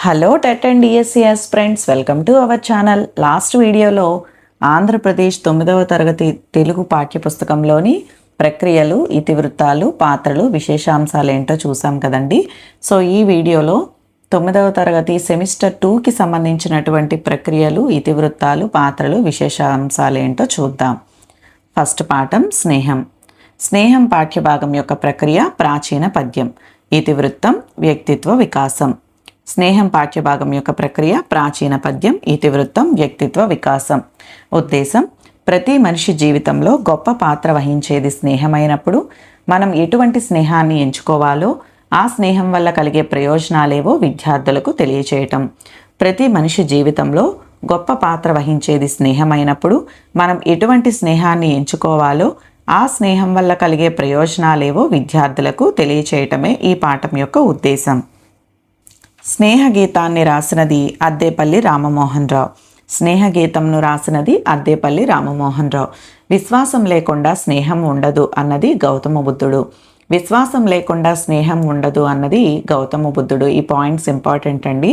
Hello TET and డిఎస్సిఎస్ friends, welcome to our channel. Last వీడియోలో ఆంధ్రప్రదేశ్ 9వ తరగతి తెలుగు పాఠ్యపుస్తకంలోని ప్రక్రియలు, ఇతివృత్తాలు, పాత్రలు, విశేషాంశాలు ఏంటో చూసాం కదండి. సో ఈ వీడియోలో 9వ తరగతి సెమిస్టర్ 2కి సంబంధించినటువంటి ప్రక్రియలు, ఇతివృత్తాలు, పాత్రలు, విశేషాంశాలు ఏంటో చూద్దాం. ఫస్ట్ పాఠం స్నేహం. స్నేహం పాఠ్యభాగం యొక్క ప్రక్రియ ప్రాచీన పద్యం. ఇతివృత్తం వ్యక్తిత్వ వికాసం. స్నేహం పాఠ్యభాగం యొక్క ప్రక్రియ ప్రాచీన పద్యం, ఇతివృత్తం వ్యక్తిత్వ వికాసం. ఉద్దేశం: ప్రతి మనిషి జీవితంలో గొప్ప పాత్ర వహించేది స్నేహమైనప్పుడు మనం ఎటువంటి స్నేహాన్ని ఎంచుకోవాలో, ఆ స్నేహం వల్ల కలిగే ప్రయోజనాలేవో విద్యార్థులకు తెలియచేయటం. ప్రతి మనిషి జీవితంలో గొప్ప పాత్ర వహించేది స్నేహమైనప్పుడు మనం ఎటువంటి స్నేహాన్ని ఎంచుకోవాలో, ఆ స్నేహం వల్ల కలిగే ప్రయోజనాలేవో విద్యార్థులకు తెలియచేయటమే ఈ పాఠం యొక్క ఉద్దేశం. స్నేహ గీతాన్ని రాసినది అద్దేపల్లి రామమోహన్ రావు. స్నేహ గీతంను రాసినది అద్దేపల్లి రామమోహన్ రావు. విశ్వాసం లేకుండా స్నేహం ఉండదు అన్నది గౌతమ బుద్ధుడు. విశ్వాసం లేకుండా స్నేహం ఉండదు అన్నది గౌతమ బుద్ధుడు. ఈ పాయింట్స్ ఇంపార్టెంట్ అండి.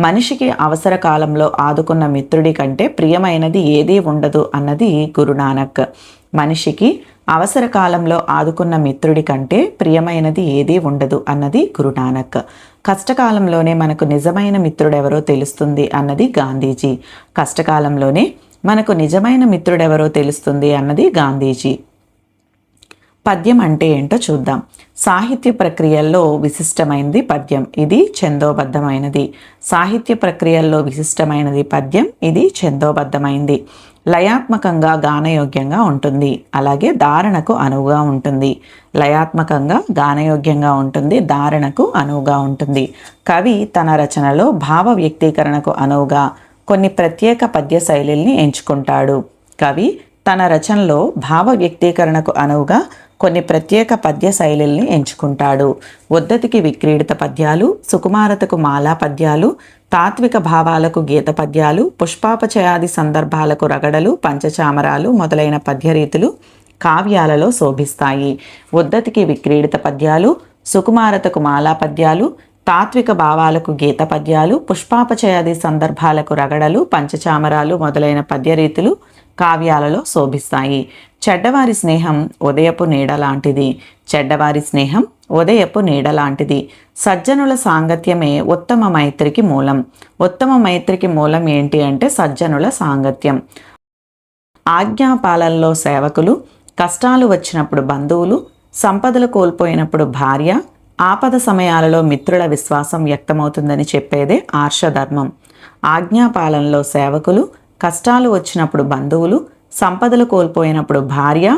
మనిషికి అవసర కాలంలో ఆదుకున్న మిత్రుడి కంటే ప్రియమైనది ఏదీ ఉండదు అన్నది గురునానక్. మనిషికి అవసర కాలంలో ఆదుకున్న మిత్రుడి కంటే ప్రియమైనది ఏదీ ఉండదు అన్నది గురునానక్. కష్టకాలంలోనే మనకు నిజమైన మిత్రుడెవరో తెలుస్తుంది అన్నది గాంధీజీ. కష్టకాలంలోనే మనకు నిజమైన మిత్రుడెవరో తెలుస్తుంది అన్నది గాంధీజీ. పద్యం అంటే ఏంటో చూద్దాం. సాహిత్య ప్రక్రియల్లో విశిష్టమైనది పద్యం, ఇది ఛందోబద్ధమైనది. సాహిత్య ప్రక్రియల్లో విశిష్టమైనది పద్యం, ఇది ఛందోబద్ధమైంది. లయాత్మకంగా గానయోగ్యంగా ఉంటుంది, అలాగే ధారణకు అనువుగా ఉంటుంది. లయాత్మకంగా గానయోగ్యంగా ఉంటుంది, ధారణకు అనువుగా ఉంటుంది. కవి తన రచనలో భావ వ్యక్తీకరణకు అనువుగా కొన్ని ప్రత్యేక పద్య శైలిల్ని ఎంచుకుంటాడు. కవి తన రచనలో భావ వ్యక్తీకరణకు అనువుగా కొన్ని ప్రత్యేక పద్య శైలిల్ని ఎంచుకుంటాడు. ఉద్ధతికి విక్రీడిత పద్యాలు, సుకుమారతకు మాలా పద్యాలు, తాత్విక భావాలకు గీత పద్యాలు, పుష్పాపచయాది సందర్భాలకు రగడలు, పంచచామరాలు మొదలైన పద్యరీతులు కావ్యాలలో శోభిస్తాయి. ఉద్ధతికి విక్రీడిత పద్యాలు, సుకుమారతకు మాలా పద్యాలు, తాత్విక భావాలకు గీత పద్యాలు, పుష్పాపచయాది సందర్భాలకు రగడలు, పంచచామరాలు మొదలైన పద్యరీతులు కావ్యాలలో శోభిస్తాయి. చెడ్డవారి స్నేహం ఉదయపు నీడ లాంటిది. చెడ్డవారి స్నేహం ఉదయపు నీడ లాంటిది. సజ్జనుల సాంగత్యమే ఉత్తమ మైత్రికి మూలం. ఉత్తమ మైత్రికి మూలం ఏంటి అంటే సజ్జనుల సాంగత్యం. ఆజ్ఞాపాలనలో సేవకులు, కష్టాలు వచ్చినప్పుడు బంధువులు, సంపదలు కోల్పోయినప్పుడు భార్య, ఆపద సమయాలలో మిత్రుల విశ్వాసం వ్యక్తమవుతుందని చెప్పేదే ఆర్షధర్మం. ఆజ్ఞాపాలనలో సేవకులు, కష్టాలు వచ్చినప్పుడు బంధువులు, సంపదలు కోల్పోయినప్పుడు భార్య,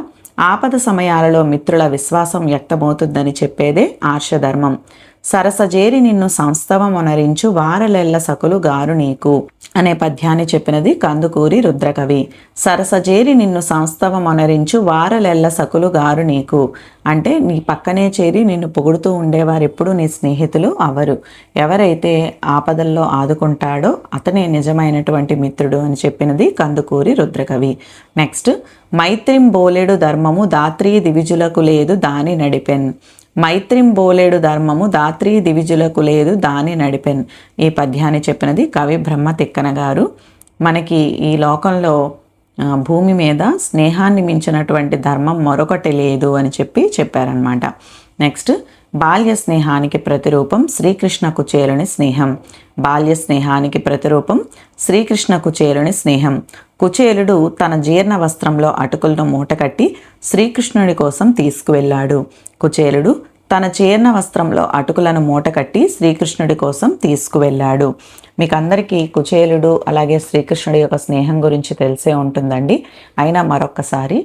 ఆపద సమయాలలో మిత్రుల విశ్వాసం వ్యక్తమవుతుందని చెప్పేదే ఆర్షధర్మం. సరసజేరి నిన్ను సంస్తవమొనరించు వారలెల్ల సకులు గారు నీకు అనే పద్యాన్ని చెప్పినది కందుకూరి రుద్రకవి. సరసజేరి నిన్ను సంస్తవమొనరించు వారలెల్ల సకులు గారు నీకు అంటే నీ పక్కనే చేరి నిన్ను పొగుడుతూ ఉండేవారు ఎప్పుడు నీ స్నేహితులు అవరు. ఎవరైతే ఆపదల్లో ఆదుకుంటాడో అతనే నిజమైనటువంటి మిత్రుడు అని చెప్పినది కందుకూరి రుద్రకవి. నెక్స్ట్, మైత్రిం బోలెడు ధర్మము దాత్రీ దివిజులకు లేదు దాని నడిపెన్. మైత్రిం బోలేడు ధర్మము దాత్రీ దివిజులకు లేదు దాని నడిపెన్. ఈ పద్యాన్ని చెప్పినది కవి బ్రహ్మ తిక్కన గారు. మనకి ఈ లోకంలో భూమి మీద స్నేహాన్ని మించినటువంటి ధర్మం మరొకటి లేదు అని చెప్పారనమాట. నెక్స్ట్, బాల్య స్నేహానికి ప్రతిరూపం శ్రీకృష్ణకు చేరుని స్నేహం. బాల్య స్నేహానికి ప్రతిరూపం శ్రీకృష్ణకు చేరుని స్నేహం. కుచేలుడు తన జీర్ణ వస్త్రంలో అటుకులను మూటకట్టి శ్రీకృష్ణుడి కోసం తీసుకువెళ్ళాడు. కుచేలుడు తన జీర్ణ వస్త్రంలో అటుకులను మూటకట్టి శ్రీకృష్ణుడి కోసం తీసుకువెళ్ళాడు. మీకు అందరికీ కుచేలుడు అలాగే శ్రీకృష్ణుడి యొక్క స్నేహం గురించి తెలిసే ఉంటుందండి. అయినా మరొక్కసారి,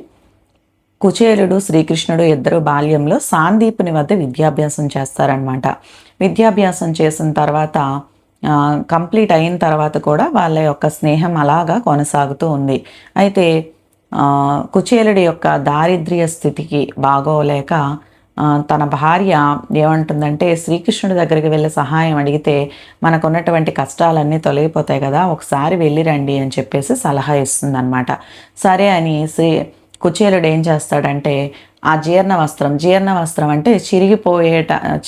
కుచేలుడు శ్రీకృష్ణుడు ఇద్దరు బాల్యంలో సాందీపుని వద్ద విద్యాభ్యాసం చేస్తారనమాట. విద్యాభ్యాసం చేసిన తర్వాత కంప్లీట్ అయిన తర్వాత కూడా వాళ్ళ యొక్క స్నేహం అలాగా కొనసాగుతూ ఉంది. అయితే కుచేలుడి యొక్క దారిద్ర్య స్థితికి బాగోలేక తన భార్య ఏమంటుందంటే, శ్రీకృష్ణుడి దగ్గరికి వెళ్ళి సహాయం అడిగితే మనకున్నటువంటి కష్టాలన్నీ తొలగిపోతాయి కదా, ఒకసారి వెళ్ళిరండి అని చెప్పేసి సలహా ఇస్తుందన్నమాట. సరే అని కుచేలుడు ఏం చేస్తాడంటే ఆ జీర్ణ వస్త్రం అంటే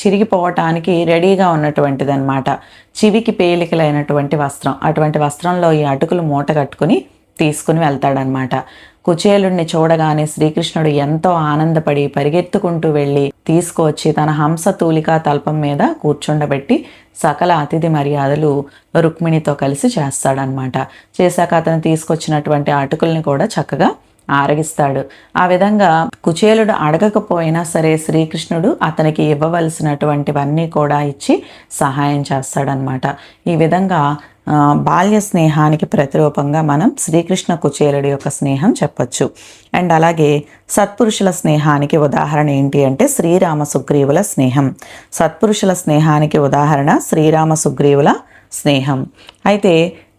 చిరిగిపోవటానికి రెడీగా ఉన్నటువంటిది అనమాట. చివికి పేలికలైనటువంటి వస్త్రం. అటువంటి వస్త్రంలో ఈ అటుకులు మూట కట్టుకుని తీసుకుని వెళ్తాడనమాట. కుచేలుడిని చూడగానే శ్రీకృష్ణుడు ఎంతో ఆనందపడి పరిగెత్తుకుంటూ వెళ్ళి తీసుకువచ్చి తన హంస తూలికా తల్పం మీద కూర్చుండబెట్టి సకల అతిథి మర్యాదలు రుక్మిణితో కలిసి చేస్తాడనమాట. చేశాక అతను తీసుకొచ్చినటువంటి అటుకుల్ని కూడా చక్కగా ఆరగిస్తాడు. ఆ విధంగా కుచేలుడు అడగకపోయినా సరే శ్రీకృష్ణుడు అతనికి ఇవ్వవలసినటువంటివన్నీ కూడా ఇచ్చి సహాయం చేస్తాడనమాట. ఈ విధంగా బాల్య స్నేహానికి ప్రతిరూపంగా మనం శ్రీకృష్ణ కుచేలుడి యొక్క స్నేహం చెప్పచ్చు. అండ్ అలాగే సత్పురుషుల స్నేహానికి ఉదాహరణ ఏంటి అంటే శ్రీరామ సుగ్రీవుల స్నేహం. సత్పురుషుల స్నేహానికి ఉదాహరణ శ్రీరామ సుగ్రీవుల స్నేహం. అయితే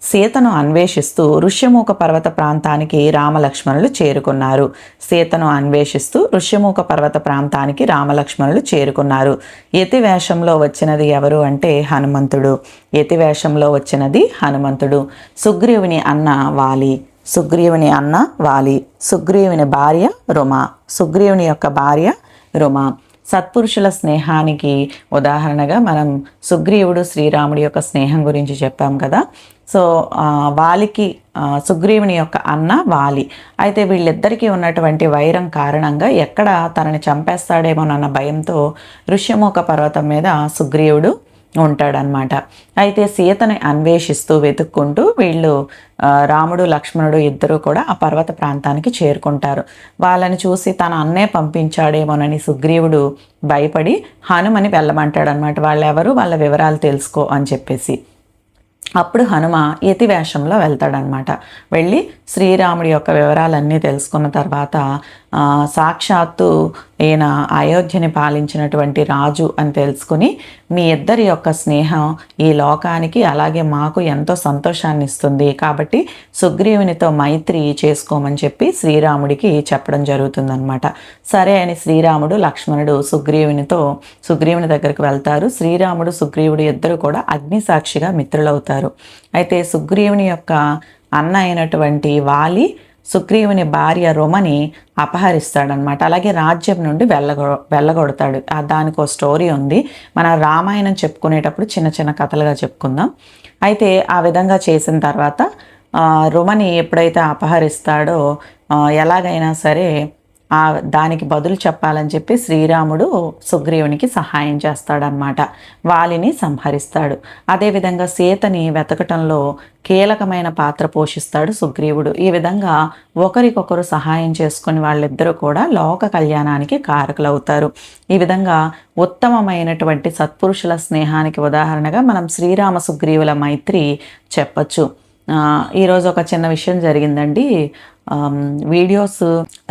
సీతను అన్వేషిస్తూ ఋష్యమూక పర్వత ప్రాంతానికి రామలక్ష్మణులు చేరుకున్నారు. సీతను అన్వేషిస్తూ ఋష్యమూక పర్వత ప్రాంతానికి రామలక్ష్మణులు చేరుకున్నారు. యతి వేషంలో వచ్చినది ఎవరు అంటే హనుమంతుడు. యతి వేషంలో వచ్చినది హనుమంతుడు. సుగ్రీవుని అన్న వాలి. సుగ్రీవుని భార్య రుమ. సుగ్రీవుని యొక్క భార్య రుమ. సత్పురుషుల స్నేహానికి ఉదాహరణగా మనం సుగ్రీవుడు శ్రీరాముడి యొక్క స్నేహం గురించి చెప్పాం కదా. సో వాలికి సుగ్రీవుని యొక్క అన్న వాలి. అయితే వీళ్ళిద్దరికీ ఉన్నటువంటి వైరం కారణంగా ఎక్కడ తనని చంపేస్తాడేమోనన్న భయంతో ఋష్యమూక పర్వతం మీద సుగ్రీవుడు ఉంటాడనమాట. అయితే సీతని అన్వేషిస్తూ వెతుక్కుంటూ వీళ్ళు రాముడు లక్ష్మణుడు ఇద్దరు కూడా ఆ పర్వత ప్రాంతానికి చేరుకుంటారు. వాళ్ళని చూసి తన అన్నే పంపించాడేమోనని సుగ్రీవుడు భయపడి హనుమని వెళ్ళమంటాడనమాట. వాళ్ళెవరు, వాళ్ళ వివరాలు తెలుసుకో అని చెప్పేసి. అప్పుడు హనుమ యతి వేషంలో వెళ్తాడనమాట. వెళ్ళి శ్రీరాముడి యొక్క వివరాలన్నీ తెలుసుకున్న తర్వాత సాక్షాత్తు ఈయన అయోధ్యని పాలించినటువంటి రాజు అని తెలుసుకుని మీ ఇద్దరి యొక్క స్నేహం ఈ లోకానికి అలాగే మాకు ఎంతో సంతోషాన్ని ఇస్తుంది, కాబట్టి సుగ్రీవునితో మైత్రి చేసుకోమని చెప్పి శ్రీరాముడికి చెప్పడం జరుగుతుందనమాట. సరే అని శ్రీరాముడు లక్ష్మణుడు సుగ్రీవుని దగ్గరికి వెళ్తారు. శ్రీరాముడు సుగ్రీవుడు ఇద్దరు కూడా అగ్నిసాక్షిగా మిత్రులవుతారు. అయితే సుగ్రీవుని యొక్క అన్న అయినటువంటి వాలి సుగ్రీవుని భార్య రుమని అపహరిస్తాడనమాట. అలాగే రాజ్యం నుండి వెళ్ళగొడతాడు. దానికి ఒక స్టోరీ ఉంది. మన రామాయణం చెప్పుకునేటప్పుడు చిన్న చిన్న కథలుగా చెప్పుకుందాం. అయితే ఆ విధంగా చేసిన తర్వాత రుమని ఎప్పుడైతే అపహరిస్తాడో ఎలాగైనా సరే దానికి బదులు చెప్పాలని చెప్పి శ్రీరాముడు సుగ్రీవునికి సహాయం చేస్తాడనమాట. వాలిని సంహరిస్తాడు. అదేవిధంగా సీతని వెతకటంలో కీలకమైన పాత్ర పోషిస్తాడు సుగ్రీవుడు. ఈ విధంగా ఒకరికొకరు సహాయం చేసుకుని వాళ్ళిద్దరూ కూడా లోక కళ్యాణానికి కారకులవుతారు. ఈ విధంగా ఉత్తమమైనటువంటి సత్పురుషుల స్నేహానికి ఉదాహరణగా మనం శ్రీరామ సుగ్రీవుల మైత్రి చెప్పచ్చు. ఈరోజు ఒక చిన్న విషయం జరిగిందండి. వీడియోస్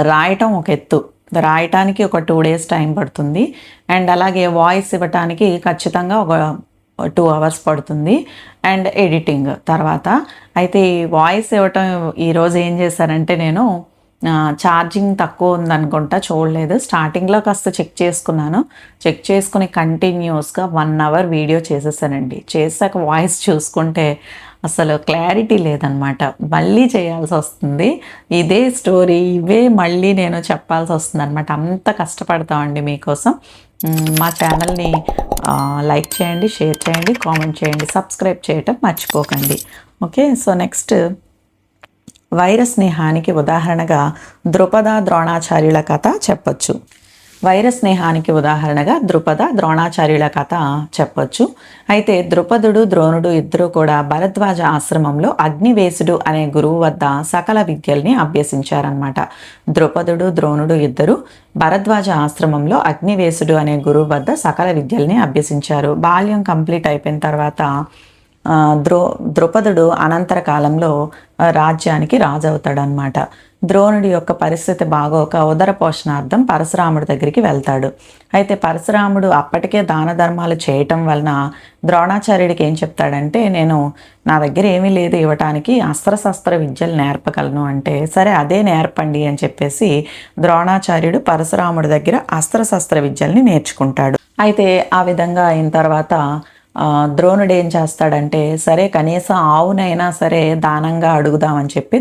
రాయటం ఒక ఎత్తు, రాయటానికి ఒక 2 days టైం పడుతుంది. అండ్ అలాగే వాయిస్ ఇవ్వటానికి ఖచ్చితంగా ఒక 2 hours పడుతుంది. అండ్ ఎడిటింగ్ తర్వాత. అయితే వాయిస్ ఇవ్వటం ఈరోజు ఏం చేశానంటే నేను ఛార్జింగ్ తక్కువ ఉందనుకుంటా, చూడలేదు. స్టార్టింగ్లో కాస్త చెక్ చేసుకుని కంటిన్యూస్గా 1 hour వీడియో చేసేసానండి. చేశాక వాయిస్ చూసుకుంటే అసలు క్లారిటీ లేదనమాట. మళ్ళీ చేయాల్సి వస్తుంది. ఇదే స్టోరీ ఇవే మళ్ళీ నేను చెప్పాల్సి వస్తుంది అనమాట. అంత కష్టపడతామండి మీకోసం. మా ఛానల్ని లైక్ చేయండి, షేర్ చేయండి, కామెంట్ చేయండి, సబ్స్క్రైబ్ చేయటం మర్చిపోకండి. ఓకే, సో నెక్స్ట్ వైర స్నేహానికి ఉదాహరణగా ద్రుపద ద్రోణాచార్యుల కథ చెప్పచ్చు. వైర స్నేహానికి ఉదాహరణగా ద్రోణాచార్యుల కథ చెప్పొచ్చు. అయితే ద్రుపదుడు ద్రోణుడు ఇద్దరూ కూడా భరద్వాజ ఆశ్రమంలో అగ్నివేశుడు అనే గురువు వద్ద సకల విద్యల్ని అభ్యసించారనమాట. ద్రుపదుడు ద్రోణుడు ఇద్దరు భరద్వాజ ఆశ్రమంలో అగ్నివేశుడు అనే గురువు వద్ద సకల విద్యల్ని అభ్యసించారు. బాల్యం కంప్లీట్ అయిపోయిన తర్వాత ద్రుపదుడు అనంతర కాలంలో రాజ్యానికి రాజు అవుతాడనమాట. ద్రోణుడి యొక్క పరిస్థితి బాగోక ఉదర పోషణార్థం పరశురాముడి దగ్గరికి వెళ్తాడు. అయితే పరశురాముడు అప్పటికే దాన ధర్మాలు చేయటం వలన ద్రోణాచార్యుడికి ఏం చెప్తాడంటే, నా దగ్గర ఏమీ లేదు ఇవ్వటానికి, అస్త్రశస్త్ర విద్యలు నేర్పగలను అంటే, సరే అదే నేర్పండి అని చెప్పేసి ద్రోణాచార్యుడు పరశురాముడి దగ్గర అస్త్రశస్త్ర విద్యల్ని నేర్చుకుంటాడు. అయితే ఆ విధంగా అయిన తర్వాత ద్రోణుడు ఏం చేస్తాడంటే, సరే కనీసం ఆవునైనా సరే దానంగా అడుగుదామని చెప్పి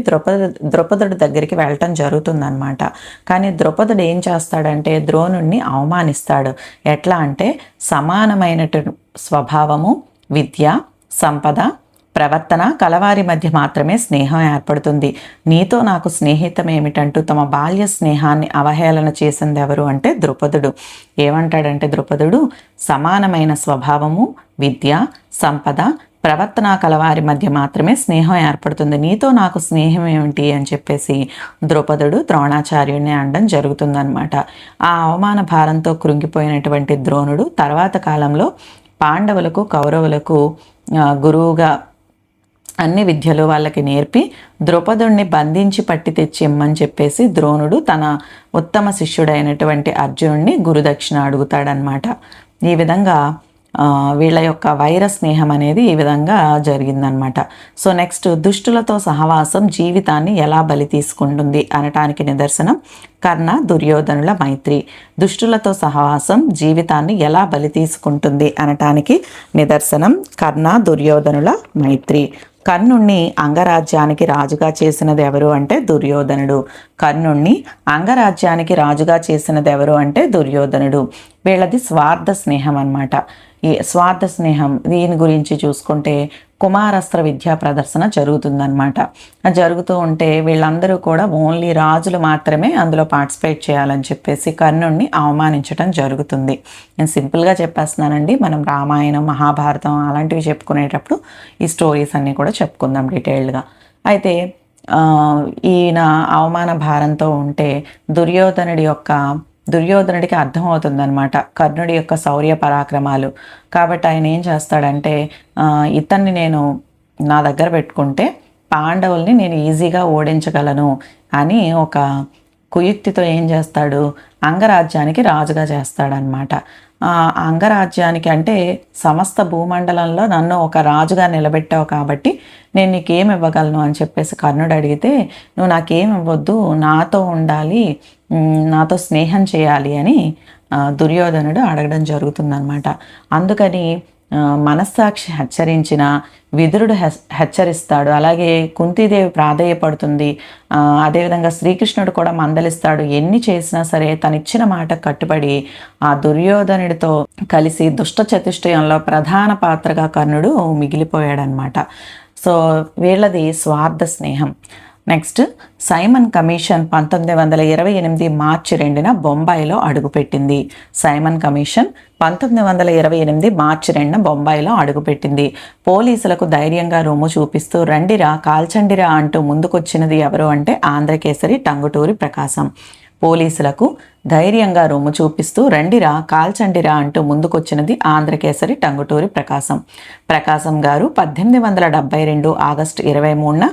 ద్రౌపదుడి దగ్గరికి వెళ్ళటం జరుగుతుందన్నమాట. కానీ ద్రౌపదుడు ఏం చేస్తాడంటే ద్రోణుడిని అవమానిస్తాడు. ఎట్లా అంటే, సమానమైనటు స్వభావము, విద్య, సంపద, ప్రవర్తన కలవారి మధ్య మాత్రమే స్నేహం ఏర్పడుతుంది. నీతో నాకు స్నేహితం ఏమిటంటూ తమ బాల్య స్నేహాన్ని అవహేళన చేసింది ఎవరు అంటే ద్రుపదుడు. ఏమంటాడంటే ద్రుపదుడు, సమానమైన స్వభావము, విద్య, సంపద, ప్రవర్తన కలవారి మధ్య మాత్రమే స్నేహం ఏర్పడుతుంది, నీతో నాకు స్నేహం ఏమిటి అని చెప్పేసి ద్రౌపదుడు ద్రోణాచార్యుడిని అనడం జరుగుతుందన్నమాట. ఆ అవమాన భారంతో కృంగిపోయినటువంటి ద్రోణుడు తర్వాత కాలంలో పాండవులకు కౌరవులకు గురువుగా అన్ని విద్యలు వాళ్ళకి నేర్పి ద్రౌపదుడిని బంధించి పట్టి తెచ్చి ఇమ్మని చెప్పేసి ద్రోణుడు తన ఉత్తమ శిష్యుడైనటువంటి అర్జునుడిని గురుదక్షిణ అడుగుతాడనమాట. ఈ విధంగా వీళ్ళ యొక్క వైర స్నేహం అనేది ఈ విధంగా జరిగిందనమాట. సో నెక్స్ట్, దుష్టులతో సహవాసం జీవితాన్ని ఎలా బలి తీసుకుంటుంది అనటానికి నిదర్శనం కర్ణ దుర్యోధనుల మైత్రి. దుష్టులతో సహవాసం జీవితాన్ని ఎలా బలి తీసుకుంటుంది అనటానికి నిదర్శనం కర్ణ దుర్యోధనుల మైత్రి. కర్ణుణ్ణి అంగరాజ్యానికి రాజుగా చేసినది ఎవరు అంటే దుర్యోధనుడు. కర్ణుణ్ణి అంగరాజ్యానికి రాజుగా చేసినది ఎవరు అంటే దుర్యోధనుడు. వీళ్ళది స్వార్థ స్నేహం అన్నమాట. ఈ స్వార్థ స్నేహం దీని గురించి చూసుకుంటే కుమారస్త్ర విద్యా ప్రదర్శన జరుగుతుందన్నమాట. జరుగుతూ ఉంటే వీళ్ళందరూ కూడా ఓన్లీ రాజులు మాత్రమే అందులో పార్టిసిపేట్ చేయాలని చెప్పేసి కర్ణుణ్ణి అవమానించడం జరుగుతుంది. నేను సింపుల్గా చెప్పేస్తున్నానండి. మనం రామాయణం, మహాభారతం అలాంటివి చెప్పుకునేటప్పుడు ఈ స్టోరీస్ అన్నీ కూడా చెప్పుకుందాం డీటెయిల్డ్గా. అయితే ఈయన అవమాన భారంతో ఉంటే దుర్యోధనుడికి అర్థమవుతుందనమాట కర్ణుడి యొక్క శౌర్య పరాక్రమాలు. కాబట్టి ఆయన ఏం చేస్తాడంటే, ఇతన్ని నేను నా దగ్గర పెట్టుకుంటే పాండవుల్ని నేను ఈజీగా ఓడించగలను అని ఒక కుయుక్తితో ఏం చేస్తాడు, అంగరాజ్యానికి రాజుగా చేస్తాడనమాట. అంగరాజ్యానికి అంటే సమస్త భూమండలంలో నన్ను ఒక రాజుగా నిలబెట్టావు కాబట్టి నేను నీకేమి ఇవ్వగలను అని చెప్పేసి కర్ణుడు అడిగితే, నువ్వు నాకేం ఇవ్వద్దు, నాతో ఉండాలి, నాతో స్నేహం చేయాలి అని దుర్యోధనుడు అడగడం జరుగుతుందన్నమాట. అందుకని మనస్సాక్షి హెచ్చరించిన విదురుడు హెచ్చరిస్తాడు. అలాగే కుంతీదేవి ప్రాధేయపడుతుంది. అదేవిధంగా శ్రీకృష్ణుడు కూడా మందలిస్తాడు. ఎన్ని చేసినా సరే తనిచ్చిన మాట కట్టుబడి ఆ దుర్యోధనుడితో కలిసి దుష్ట చతుష్టయంలో ప్రధాన పాత్రగా కర్ణుడు మిగిలిపోయాడనమాట. సో వీళ్ళది స్వార్థ స్నేహం. నెక్స్ట్, సైమన్ కమిషన్ 1928 మార్చి 2న బొంబాయిలో అడుగుపెట్టింది. సైమన్ కమిషన్ 1928 మార్చి 2న బొంబాయిలో అడుగుపెట్టింది. పోలీసులకు ధైర్యంగా రొమ్ము చూపిస్తూ రండిరా కాల్చండిరా అంటూ ముందుకొచ్చినది ఎవరు అంటే ఆంధ్రకేసరి టంగుటూరి ప్రకాశం. పోలీసులకు ధైర్యంగా రొమ్ము చూపిస్తూ రండిరా కాల్చండిరా అంటూ ముందుకొచ్చినది ఆంధ్రకేసరి టంగుటూరి ప్రకాశం. ప్రకాశం గారు 1872 ఆగస్టు 23న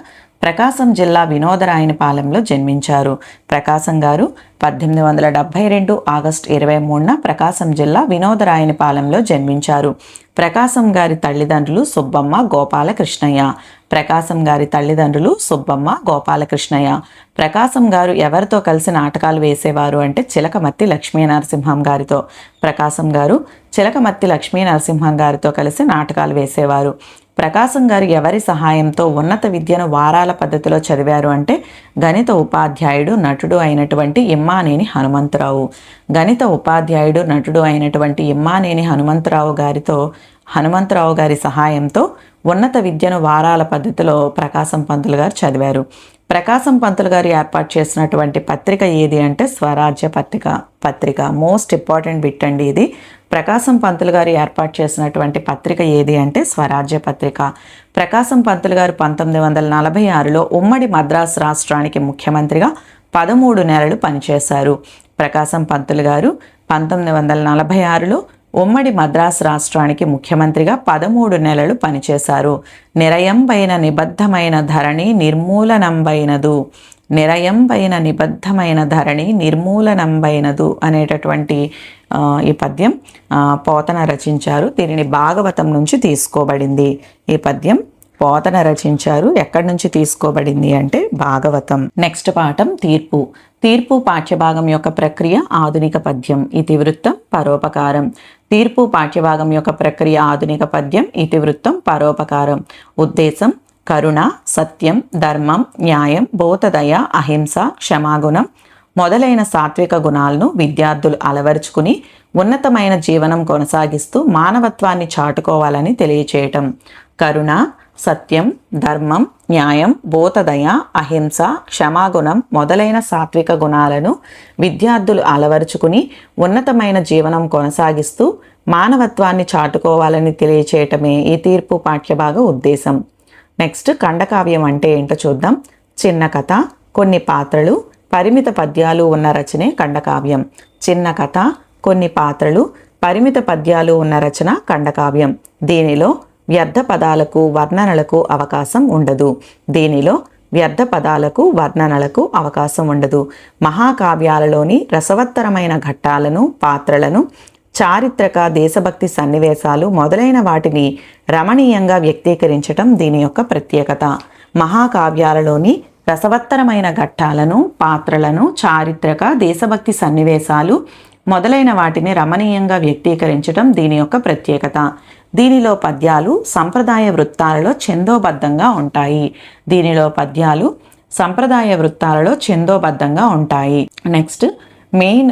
ప్రకాశం జిల్లా వినోదరాయనిపాలెంలో జన్మించారు. ప్రకాశం గారు 1872 ఆగస్టు 23న ప్రకాశం జిల్లా వినోదరాయనిపాలెంలో జన్మించారు. ప్రకాశం గారి తల్లిదండ్రులు సుబ్బమ్మ, గోపాలకృష్ణయ్య. ప్రకాశం గారి తల్లిదండ్రులు సుబ్బమ్మ, గోపాలకృష్ణయ్య. ప్రకాశం గారు ఎవరితో కలిసి నాటకాలు వేసేవారు అంటే చిలకమర్తి లక్ష్మీనరసింహం గారితో. ప్రకాశం గారు చిలకమర్తి లక్ష్మీనరసింహం గారితో కలిసి నాటకాలు వేసేవారు. ప్రకాశం గారు ఎవరి సహాయంతో ఉన్నత విద్యను వారాల పద్ధతిలో చదివారు అంటే గణిత ఉపాధ్యాయుడు, నటుడు అయినటువంటి ఇమ్మానేని హనుమంతరావు. గణిత ఉపాధ్యాయుడు, నటుడు అయినటువంటి ఇమ్మానేని హనుమంతరావు గారి సహాయంతో ఉన్నత విద్యను వారాల పద్ధతిలో ప్రకాశం పంతులు గారు చదివారు. ప్రకాశం పంతులు గారు ఏర్పాటు చేసినటువంటి పత్రిక ఏది అంటే స్వరాజ్య పత్రిక. మోస్ట్ ఇంపార్టెంట్ బిట్ అండి ఇది. ప్రకాశం పంతులు గారు ఏర్పాటు చేసినటువంటి పత్రిక ఏది అంటే స్వరాజ్య పత్రిక. ప్రకాశం పంతులు గారు 1946లో ఉమ్మడి మద్రాసు రాష్ట్రానికి ముఖ్యమంత్రిగా 13 నెలలు పనిచేశారు. ప్రకాశం పంతులు గారు 1946లో ఉమ్మడి మద్రాసు రాష్ట్రానికి ముఖ్యమంత్రిగా 13 నెలలు పనిచేశారు. నిరయంబైన నిబద్ధమైన ధరణి నిర్మూలనంబైనదు. నిరయంబైన నిబద్ధమైన ధరణి నిర్మూలనంబైనదు అనేటటువంటి ఈ పద్యం పోతన రచించారు. దీనిని భాగవతం నుంచి తీసుకోబడింది. ఈ పద్యం పోతన రచించారు. ఎక్కడి నుంచి తీసుకోబడింది అంటే భాగవతం. నెక్స్ట్ పాఠం తీర్పు. తీర్పు పాఠ్యభాగం యొక్క ప్రక్రియ ఆధునిక పద్యం. ఇతివృత్తం, పరోపకారం. తీర్పు పాఠ్యభాగం యొక్క ప్రక్రియ ఆధునిక పద్యం, ఇతివృత్తం, పరోపకారం. ఉద్దేశం కరుణ, సత్యం, ధర్మం, న్యాయం, బోధదయ, అహింస, క్షమాగుణం మొదలైన సాత్విక గుణాలను విద్యార్థులు అలవరుచుకుని ఉన్నతమైన జీవనం కొనసాగిస్తూ మానవత్వాన్ని చాటుకోవాలని తెలియచేయటం. కరుణ, సత్యం, ధర్మం, న్యాయం, బోధదయ, అహింస, క్షమాగుణం మొదలైన సాత్విక గుణాలను విద్యార్థులు అలవరుచుకుని ఉన్నతమైన జీవనం కొనసాగిస్తూ మానవత్వాన్ని చాటుకోవాలని తెలియచేయటమే ఈ తీర్పు పాఠ్యభాగ ఉద్దేశం. నెక్స్ట్ ఖండకావ్యం అంటే ఏంటో చూద్దాం. చిన్న కథ, కొన్ని పాత్రలు, పరిమిత పద్యాలు ఉన్న రచనే ఖండకావ్యం. చిన్న కథ, కొన్ని పాత్రలు, పరిమిత పద్యాలు ఉన్న రచన ఖండకావ్యం. దీనిలో వ్యర్థ పదాలకు వర్ణనలకు అవకాశం ఉండదు. మహాకావ్యాలలోని రసవత్తరమైన ఘట్టాలను, పాత్రలను, చారిత్రక దేశభక్తి సన్నివేశాలు మొదలైన వాటిని రమణీయంగా వ్యక్తీకరించటం దీని యొక్క ప్రత్యేకత. మహాకావ్యాలలోని రసవత్తరమైన ఘట్టాలను, పాత్రలను, చారిత్రక దేశభక్తి సన్నివేశాలు మొదలైన వాటిని రమణీయంగా వ్యక్తీకరించటం దీని యొక్క ప్రత్యేకత. దీనిలో పద్యాలు సంప్రదాయ వృత్తాలలో ఛందోబద్ధంగా ఉంటాయి. నెక్స్ట్ మెయిన్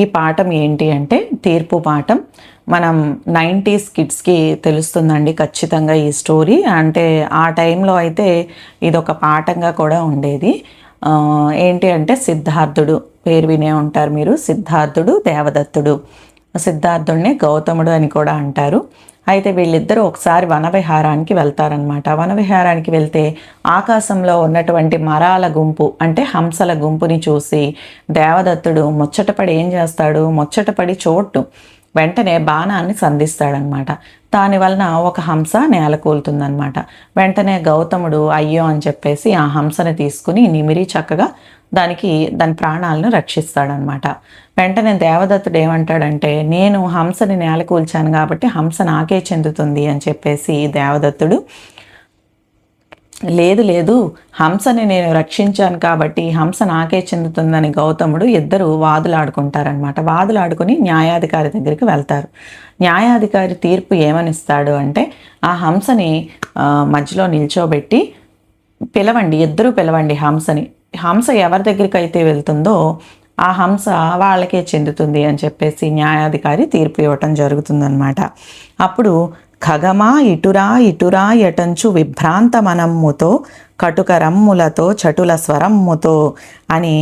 ఈ పాఠం ఏంటి అంటే తీర్పు పాఠం. మనం 90s కిడ్స్కి తెలుస్తుందండి ఖచ్చితంగా ఈ స్టోరీ. అంటే ఆ టైంలో అయితే ఇదొక పాఠంగా కూడా ఉండేది. ఏంటి అంటే సిద్ధార్థుడు, పేరు వినే ఉంటారు మీరు, సిద్ధార్థుడు, దేవదత్తుడు. సిద్ధార్థుడినే గౌతముడు అని కూడా అంటారు. అయితే వీళ్ళిద్దరూ ఒకసారి వనవిహారానికి వెళ్తారనమాట. వనవిహారానికి వెళ్తే ఆకాశంలో ఉన్నటువంటి మరాల గుంపు అంటే హంసల గుంపుని చూసి దేవదత్తుడు ముచ్చటపడి ఏం చేస్తాడు, ముచ్చటపడి వెంటనే బాణాన్ని సంధిస్తాడనమాట. దానివలన ఒక హంస నేల కూలుతుందనమాట. వెంటనే గౌతముడు అయ్యో అని చెప్పేసి ఆ హంసని తీసుకుని నిమిరి చక్కగా దాని ప్రాణాలను రక్షిస్తాడనమాట. వెంటనే దేవదత్తుడు ఏమంటాడంటే, నేను హంసని నేల కూల్చాను కాబట్టి హంస నాకే చెందుతుంది అని చెప్పేసి దేవదత్తుడు, లేదు హంసని నేను రక్షించాను కాబట్టి హంస నాకే చెందుతుందని గౌతముడు, ఇద్దరు వాదులాడుకుంటారనమాట. వాదులాడుకుని న్యాయాధికారి దగ్గరికి వెళ్తారు. న్యాయాధికారి తీర్పు ఏమనిస్తాడు అంటే, ఆ హంసని మధ్యలో నిల్చోబెట్టి ఇద్దరూ పిలవండి హంసని. హంస ఎవరి దగ్గరికి అయితే వెళ్తుందో ఆ హంస వాళ్ళకే చెందుతుంది అని చెప్పేసి న్యాయాధికారి తీర్పు ఇవ్వటం జరుగుతుందన్నమాట. అప్పుడు ఖగమా ఇటురా ఎటంచు విభ్రాంత మనమ్ముతో కటుకరమ్ములతో చటుల స్వరమ్ముతో అని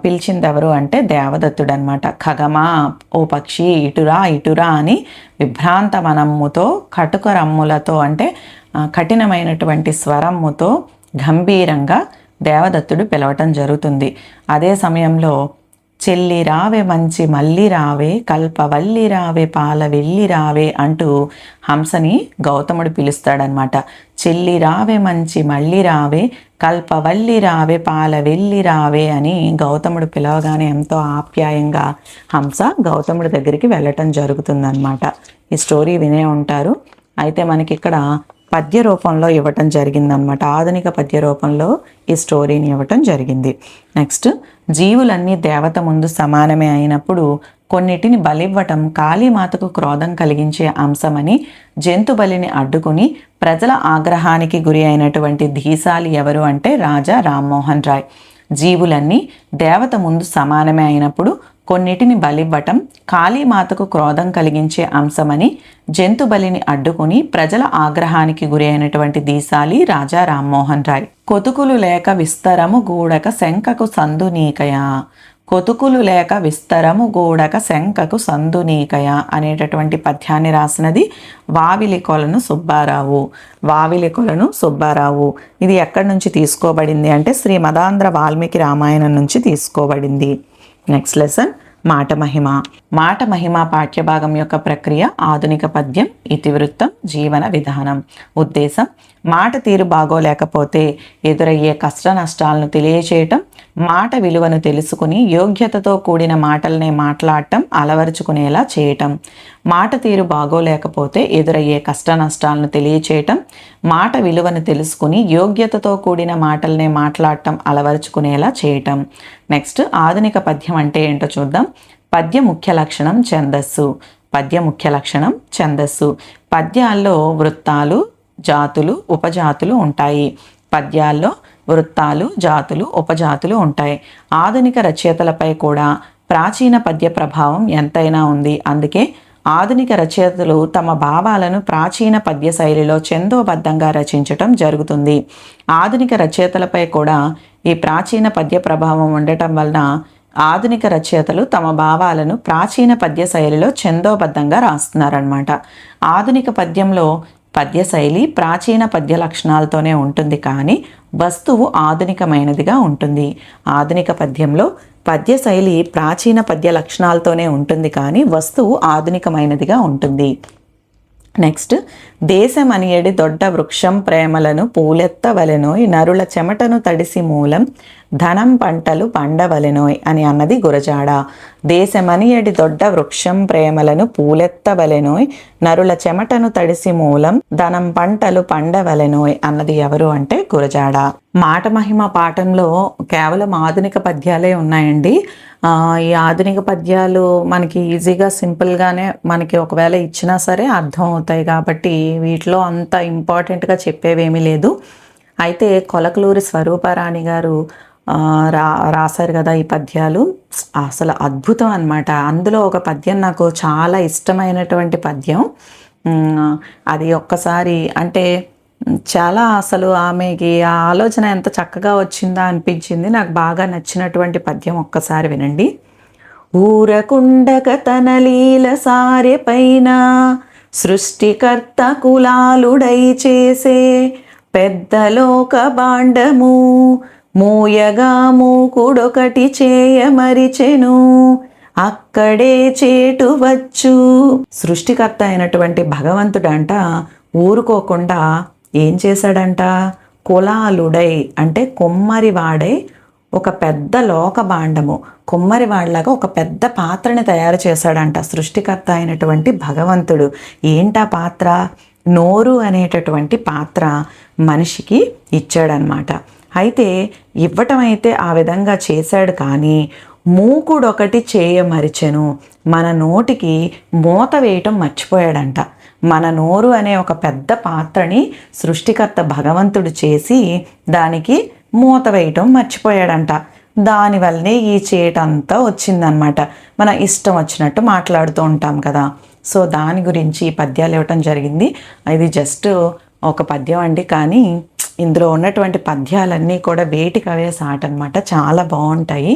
పిలిచింది ఎవరు అంటే దేవదత్తుడు అనమాట. ఖగమా ఓ పక్షి, ఇటురా అని విభ్రాంత మనమ్ముతో కటుకరమ్ములతో అంటే కఠినమైనటువంటి స్వరమ్ముతో గంభీరంగా దేవదత్తుడు పిలవటం జరుగుతుంది. అదే సమయంలో చెల్లి రావే మంచి మల్లి రావే, కల్పవల్లి రావే పాల వెళ్ళి రావే అంటూ హంసని గౌతముడు పిలుస్తాడనమాట. చెల్లి రావే మంచి మళ్ళీ రావే, కల్పవల్లి రావే పాల వెళ్ళి రావే అని గౌతముడు పిలవగానే ఎంతో ఆప్యాయంగా హంస గౌతముడి దగ్గరికి వెళ్ళటం జరుగుతుందన్నమాట. ఈ స్టోరీ వినే ఉంటారు. అయితే మనకి ఇక్కడ పద్య రూపంలో ఇవ్వటం జరిగిందనమాట. ఆధునిక పద్య రూపంలో ఈ స్టోరీని ఇవ్వటం జరిగింది. నెక్స్ట్ జీవులన్నీ దేవత ముందు సమానమే అయినప్పుడు కొన్నిటిని బలివ్వటం కాళీమాతకు క్రోధం కలిగించే అంశమని జంతు బలిని అడ్డుకుని ప్రజల ఆగ్రహానికి గురి అయినటువంటి ధీశాలి ఎవరు అంటే రాజా రామ్మోహన్ రాయ్. జీవులన్నీ దేవత ముందు సమానమే అయినప్పుడు కొన్నిటిని బలివ్వటం కాళీమాతకు క్రోధం కలిగించే అంశమని జంతు బలిని అడ్డుకుని ప్రజల ఆగ్రహానికి గురి అయినటువంటి దీశాలి రాజా రామ్మోహన్ రాయ్. కొతుకులు లేక విస్తరము గూడక శంకకు సందునీకయా, కొతుకులు లేక విస్తరము గూడక శంకకు సందునీకయ అనేటటువంటి పద్యాన్ని రాసినది వావిలికొలను సుబ్బారావు. ఇది ఎక్కడి నుంచి తీసుకోబడింది అంటే శ్రీ మదాంధ్ర వాల్మీకి రామాయణం నుంచి తీసుకోబడింది. నెక్స్ట్ లెసన్ మాట మహిమ పాఠ్యభాగం యొక్క ప్రక్రియ ఆధునిక పద్యం, ఇతివృత్తం, జీవన విధానం. ఉద్దేశం మాట తీరు బాగోలేకపోతే ఎదురయ్యే కష్ట నష్టాలను తెలియచేయటం, మాట విలువను తెలుసుకుని యోగ్యతతో కూడిన మాటలనే మాట్లాడటం అలవరుచుకునేలా చేయటం. మాట తీరు బాగోలేకపోతే ఎదురయ్యే కష్ట నష్టాలను తెలియచేయటం, మాట విలువను తెలుసుకుని యోగ్యతతో కూడిన మాటలనే మాట్లాడటం అలవరుచుకునేలా చేయటం. నెక్స్ట్ ఆధునిక పద్యం అంటే ఏంటో చూద్దాం. పద్య ముఖ్య లక్షణం ఛందస్సు. పద్య ముఖ్య లక్షణం ఛందస్సు. పద్యాల్లో వృత్తాలు, జాతులు, ఉపజాతులు ఉంటాయి. పద్యాల్లో వృత్తాలు, జాతులు, ఉపజాతులు ఉంటాయి. ఆధునిక రచయితలపై కూడా ప్రాచీన పద్య ప్రభావం ఎంతైనా ఉంది. అందుకే ఆధునిక రచయితలు తమ భావాలను ప్రాచీన పద్య శైలిలో ఛందోబద్ధంగా రచించటం జరుగుతుంది. ఆధునిక రచయితలపై కూడా ఈ ప్రాచీన పద్య ప్రభావం ఉండటం వలన ఆధునిక రచయితలు తమ భావాలను ప్రాచీన పద్య శైలిలో ఛందోబద్ధంగా రాస్తున్నారన్నమాట. ఆధునిక పద్యంలో పద్య శైలి ప్రాచీన పద్య లక్షణాలతోనే ఉంటుంది, కానీ వస్తువు ఆధునికమైనదిగా ఉంటుంది. ఆధునిక పద్యంలో పద్య శైలి ప్రాచీన పద్య లక్షణాలతోనే ఉంటుంది, కానీ వస్తువు ఆధునికమైనదిగా ఉంటుంది. నెక్స్ట్, దేశమనియడి దొడ్డ వృక్షం ప్రేమలను పూలెత్తవలెనోయ్, నరుల చెమటను తడిసి మూలం ధనం పంటలు పండవలెనోయ్ అని అన్నది గురజాడ. దేశమనియడి దొడ్డ వృక్షం ప్రేమలను పూలెత్తవలెనోయ్, నరుల చెమటను తడిసి మూలం ధనం పంటలు పండవలెనోయ్ అన్నది ఎవరు అంటే గురజాడ. మాట మహిమ పాఠంలో కేవలం ఆధునిక పద్యాలే ఉన్నాయండి. ఈ ఆధునిక పద్యాలు మనకి ఈజీగా సింపుల్గానే మనకి ఒకవేళ ఇచ్చినా సరే అర్థం అవుతాయి, కాబట్టి వీటిలో అంత ఇంపార్టెంట్గా చెప్పేవేమీ లేదు. అయితే కొలకలూరి స్వరూపారాణి గారు రాశారు కదా ఈ పద్యాలు, అసలు అద్భుతం అన్నమాట. అందులో ఒక పద్యం నాకు చాలా ఇష్టమైనటువంటి పద్యం. అది ఒక్కసారి అంటే చాలా అసలు ఆమెకి ఆ ఆలోచన ఎంత చక్కగా వచ్చిందా అనిపించింది. నాకు బాగా నచ్చినటువంటి పద్యం ఒక్కసారి వినండి. ఊరకుండక తన లీల సారె పైన సృష్టికర్త కులాలుడై చేసే పెద్దలోక బాండము మూయగా మూకుడొకటి చేయమరిచెను అక్కడే చేటు వచ్చు. సృష్టికర్త అయినటువంటి భగవంతుడంట ఊరుకోకుండా ఏం చేశాడంట, కులాలుడై అంటే కుమ్మరివాడై ఒక పెద్ద లోక భాండము, కుమ్మరివాడిలాగా ఒక పెద్ద పాత్రని తయారు చేశాడంట సృష్టికర్త అయినటువంటి భగవంతుడు. ఏంటా పాత్ర? నోరు అనేటటువంటి పాత్ర మనిషికి ఇచ్చాడనమాట. అయితే ఇవ్వటం అయితే ఆ విధంగా చేశాడు, కానీ మూకుడొకటి చేయమరిచెను, మన నోటికి మూత వేయటం మర్చిపోయాడంట. మన నోరు అనే ఒక పెద్ద పాత్రని సృష్టికర్త భగవంతుడు చేసి దానికి మూత వేయటం మర్చిపోయాడంట. దానివల్లనే ఈ చేటంతా వచ్చిందనమాట. మన ఇష్టం వచ్చినట్టు మాట్లాడుతూ ఉంటాం కదా, సో దాని గురించి ఈ పద్యాలు ఇవ్వటం జరిగింది. ఇది జస్ట్ ఒక పద్యం అండి, కానీ ఇందులో ఉన్నటువంటి పద్యాలన్నీ కూడా వేటికి అవే సాట్ అనమాట. చాలా బాగుంటాయి.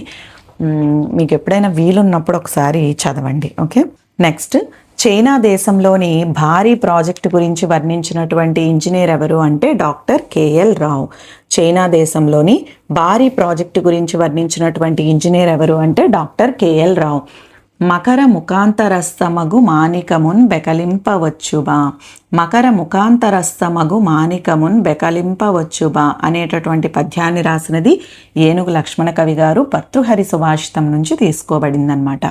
మీకు ఎప్పుడైనా వీలున్నప్పుడు ఒకసారి చదవండి. ఓకే. నెక్స్ట్, చైనా దేశంలోని భారీ ప్రాజెక్టు గురించి వర్ణించినటువంటి ఇంజనీర్ ఎవరు అంటే డాక్టర్ కేఎల్ రావు. చైనా దేశంలోని భారీ ప్రాజెక్టు గురించి వర్ణించినటువంటి ఇంజనీర్ ఎవరు అంటే డాక్టర్ కేఎల్ రావు. మకర ముఖాంతరస్తమగు మానికమున్ బెకలింపవచ్చుబా, మకర ముఖాంతరస్తమగు మానికమున్ బెకలింపవచ్చుబా అనేటటువంటి పద్యాన్ని రాసినది ఏనుగు లక్ష్మణ కవి గారు. భర్తృహరి సుభాషితం నుంచి తీసుకోబడిందనమాట.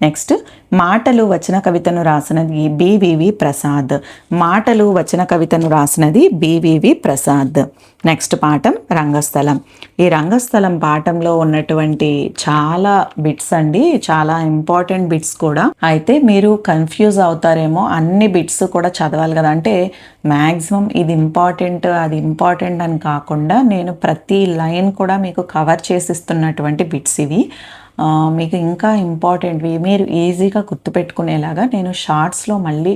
నెక్స్ట్, మాటలు వచన కవితను రాసినది బివివి ప్రసాద్. మాటలు వచన కవితను రాసినది బివివి ప్రసాద్. నెక్స్ట్ పాఠం రంగస్థలం. ఈ రంగస్థలం పాఠంలో ఉన్నటువంటి చాలా బిట్స్ అండి, చాలా ఇంపార్టెంట్ బిట్స్ కూడా. అయితే మీరు కన్ఫ్యూజ్ అవుతారేమో, అన్ని బిట్స్ కూడా చదవాలి కదా అంటే మ్యాక్సిమం ఇది ఇంపార్టెంట్ అది ఇంపార్టెంట్ అని కాకుండా నేను ప్రతి లైన్ కూడా మీకు కవర్ చేసిస్తున్నటువంటి బిట్స్ ఇవి. మీకు ఇంకా ఇంపార్టెంట్వి మీరు ఈజీగా గుర్తుపెట్టుకునేలాగా నేను షార్ట్స్లో మళ్ళీ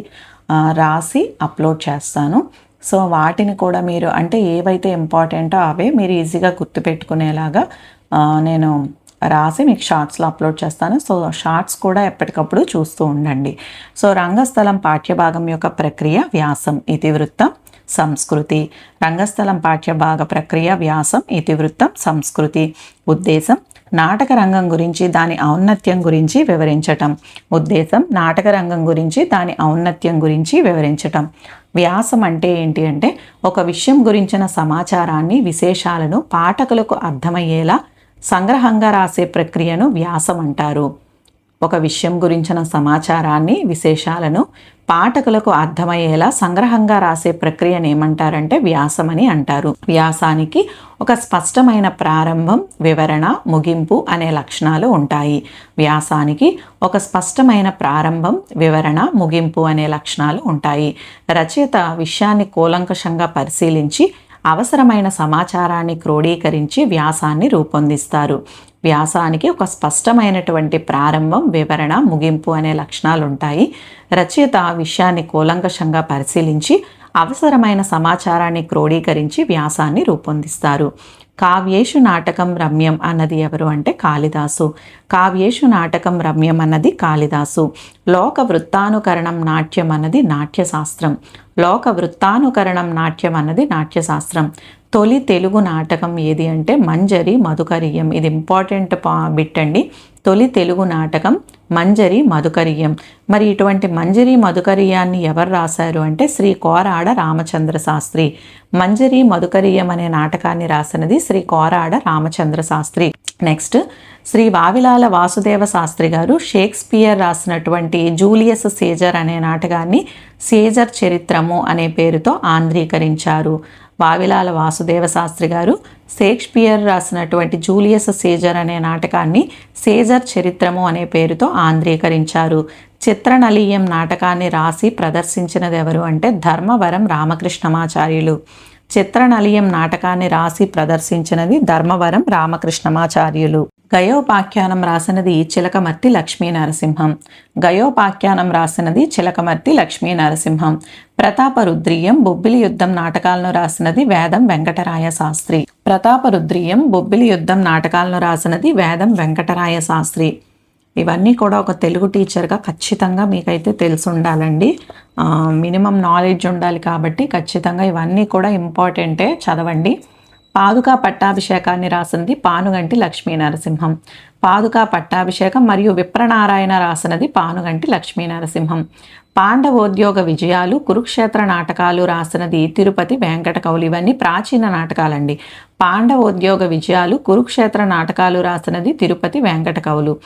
రాసి అప్లోడ్ చేస్తాను. సో వాటిని కూడా మీరు అంటే ఏవైతే ఇంపార్టెంటో అవే మీరు ఈజీగా గుర్తుపెట్టుకునేలాగా నేను రాసి మీకు షార్ట్స్లో అప్లోడ్ చేస్తాను. సో షార్ట్స్ కూడా ఎప్పటికప్పుడు చూస్తూ ఉండండి. సో రంగస్థలం పాఠ్యభాగం యొక్క ప్రక్రియ వ్యాసం, ఇతివృత్తం, సంస్కృతి. రంగస్థలం పాఠ్యభాగ ప్రక్రియ వ్యాసం, ఇతివృత్తం, సంస్కృతి. ఉద్దేశం, నాటక రంగం గురించి దాని ఔన్నత్యం గురించి వివరించటం. ఉద్దేశం, నాటక రంగం గురించి దాని ఔన్నత్యం గురించి వివరించటం. వ్యాసం అంటే ఏంటి అంటే ఒక విషయం గురించిన సమాచారాన్ని, విశేషాలను పాఠకులకు అర్థమయ్యేలా సంగ్రహంగా రాసే ప్రక్రియను వ్యాసం అంటారు. ఒక విషయం గురించిన సమాచారాన్ని, విశేషాలను పాఠకులకు అర్థమయ్యేలా సంగ్రహంగా రాసే ప్రక్రియను ఏమంటారంటే వ్యాసం అని అంటారు. వ్యాసానికి ఒక స్పష్టమైన ప్రారంభం, వివరణ, ముగింపు అనే లక్షణాలు ఉంటాయి. వ్యాసానికి ఒక స్పష్టమైన ప్రారంభం, వివరణ, ముగింపు అనే లక్షణాలు ఉంటాయి. రచయిత విషయాన్ని కూలంకషంగా పరిశీలించి అవసరమైన సమాచారాన్ని క్రోడీకరించి వ్యాసాన్ని రూపొందిస్తారు. వ్యాసానికి ఒక స్పష్టమైనటువంటి ప్రారంభం, వివరణ, ముగింపు అనే లక్షణాలు ఉంటాయి. రచయిత విషయాన్ని కూలంకషంగా పరిశీలించి అవసరమైన సమాచారాన్ని క్రోడీకరించి వ్యాసాన్ని రూపొందిస్తారు. కావ్యేషు నాటకం రమ్యం అన్నది ఎవరు అంటే కాళిదాసు. కావ్యేషు నాటకం రమ్యం అన్నది కాళిదాసు. లోక వృత్తానుకరణం నాట్యం అన్నది నాట్యశాస్త్రం. లోక వృత్తానుకరణం నాట్యం అన్నది నాట్యశాస్త్రం. తొలి తెలుగు నాటకం ఏది అంటే మంజరి మధుకరీయం. ఇది ఇంపార్టెంట్ బిట్ అండి. తొలి తెలుగు నాటకం మంజరి మధుకరీయం. మరి ఇటువంటి మంజరి మధుకరీయాన్ని ఎవరు రాశారు అంటే శ్రీ కోరాడ రామచంద్ర శాస్త్రి. మంజరి మధుకరీయం అనే నాటకాన్ని రాసినది శ్రీ కోరాడ రామచంద్ర శాస్త్రి. నెక్స్ట్ శ్రీ వావిలాల వాసుదేవ శాస్త్రి గారు షేక్స్పియర్ రాసినటువంటి జూలియస్ సీజర్ అనే నాటకాన్ని సీజర్ చరిత్రము అనే పేరుతో ఆంధ్రీకరించారు. వావిలాల వాసుదేవ శాస్త్రి గారు షేక్స్పియర్ రాసినటువంటి జూలియస్ సీజర్ అనే నాటకాన్ని సీజర్ చరిత్రము అనే పేరుతో ఆంధ్రీకరించారు. చిత్రనళీయం నాటకాన్ని రాసి ప్రదర్శించినది ఎవరు అంటే ధర్మవరం రామకృష్ణమాచార్యులు. చిత్రనళీయం నాటకాన్ని రాసి ప్రదర్శించినది ధర్మవరం రామకృష్ణమాచార్యులు. గయోపాఖ్యానం రాసినది చిలకమర్తి లక్ష్మీ నరసింహం. గయోపాఖ్యానం రాసినది చిలకమర్తి లక్ష్మీ నరసింహం. ప్రతాపరుద్రీయం, బొబ్బిలి యుద్ధం నాటకాలను రాసినది వేదం వెంకటరాయ శాస్త్రి. ప్రతాపరుద్రీయం, బొబ్బిలి యుద్ధం నాటకాలను రాసినది వేదం వెంకటరాయ శాస్త్రి. ఇవన్నీ కూడా ఒక తెలుగు టీచర్గా ఖచ్చితంగా మీకైతే తెలిసి ఉండాలండి. మినిమం నాలెడ్జ్ ఉండాలి కాబట్టి ఖచ్చితంగా ఇవన్నీ కూడా ఇంపార్టెంటే, చదవండి. పాదుకా పట్టాభిషేకాన్ని రాసినది పానుగంటి లక్ష్మీ నరసింహం. పాదుకా పట్టాభిషేకం మరియు విప్రనారాయణ రాసినది పానుగంటి లక్ష్మీ నరసింహం. పాండవోద్యోగ విజయాలు, కురుక్షేత్ర నాటకాలు రాసినది తిరుపతి వెంకట కవులు. ఇవన్నీ ప్రాచీన నాటకాలండి. పాండవోద్యోగ విజయాలు, కురుక్షేత్ర నాటకాలు రాసినది తిరుపతి వెంకట కవులు.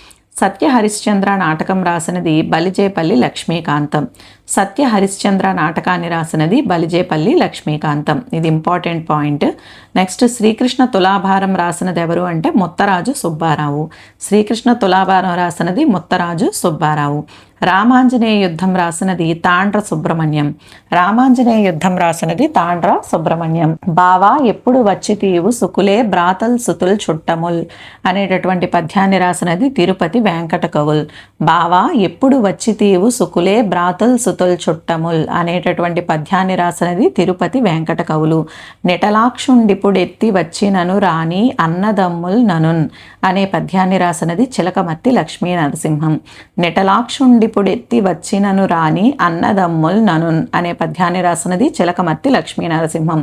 సత్య హరిశ్చంద్ర నాటకం రాసినది బలిజేపల్లి లక్ష్మీకాంతం. సత్య హరిశ్చంద్ర నాటకాన్ని రాసినది బలిజేపల్లి లక్ష్మీకాంతం. ఇది ఇంపార్టెంట్ పాయింట్. నెక్స్ట్ శ్రీకృష్ణ తులాభారం రాసినది ఎవరు అంటే ముత్తరాజు సుబ్బారావు. శ్రీకృష్ణ తులాభారం రాసినది ముత్తరాజు సుబ్బారావు. రామాంజనేయ యుద్ధం రాసినది తాండ్ర సుబ్రహ్మణ్యం. రామాంజనేయ యుద్ధం రాసినది తాండ్ర సుబ్రహ్మణ్యం. బావా ఎప్పుడు వచ్చి తీవు సుకులే బ్రాతల్ సుతుల్ చుట్టముల్ అనేటటువంటి పద్యాన్ని రాసినది తిరుపతి వెంకట కవుల్. బావా ఎప్పుడు వచ్చి తీవు సుకులే బ్రాతల్ సుతుల్ చుట్టముల్ అనేటటువంటి పద్యాన్ని రాసినది తిరుపతి వెంకట కవులు. నిటలాక్షుండిపుడెత్తి వచ్చినను రాణి అన్నదమ్ముల్ ననున్ అనే పద్యాన్ని రాసినది చిలకమర్తి లక్ష్మీ నరసింహం. నిటలాక్షుండిపుడెత్తి వచ్చినను రాణి అన్నదమ్ముల్ ననున్ అనే పద్యాన్ని రాసినది చిలకమర్తి లక్ష్మీ నరసింహం.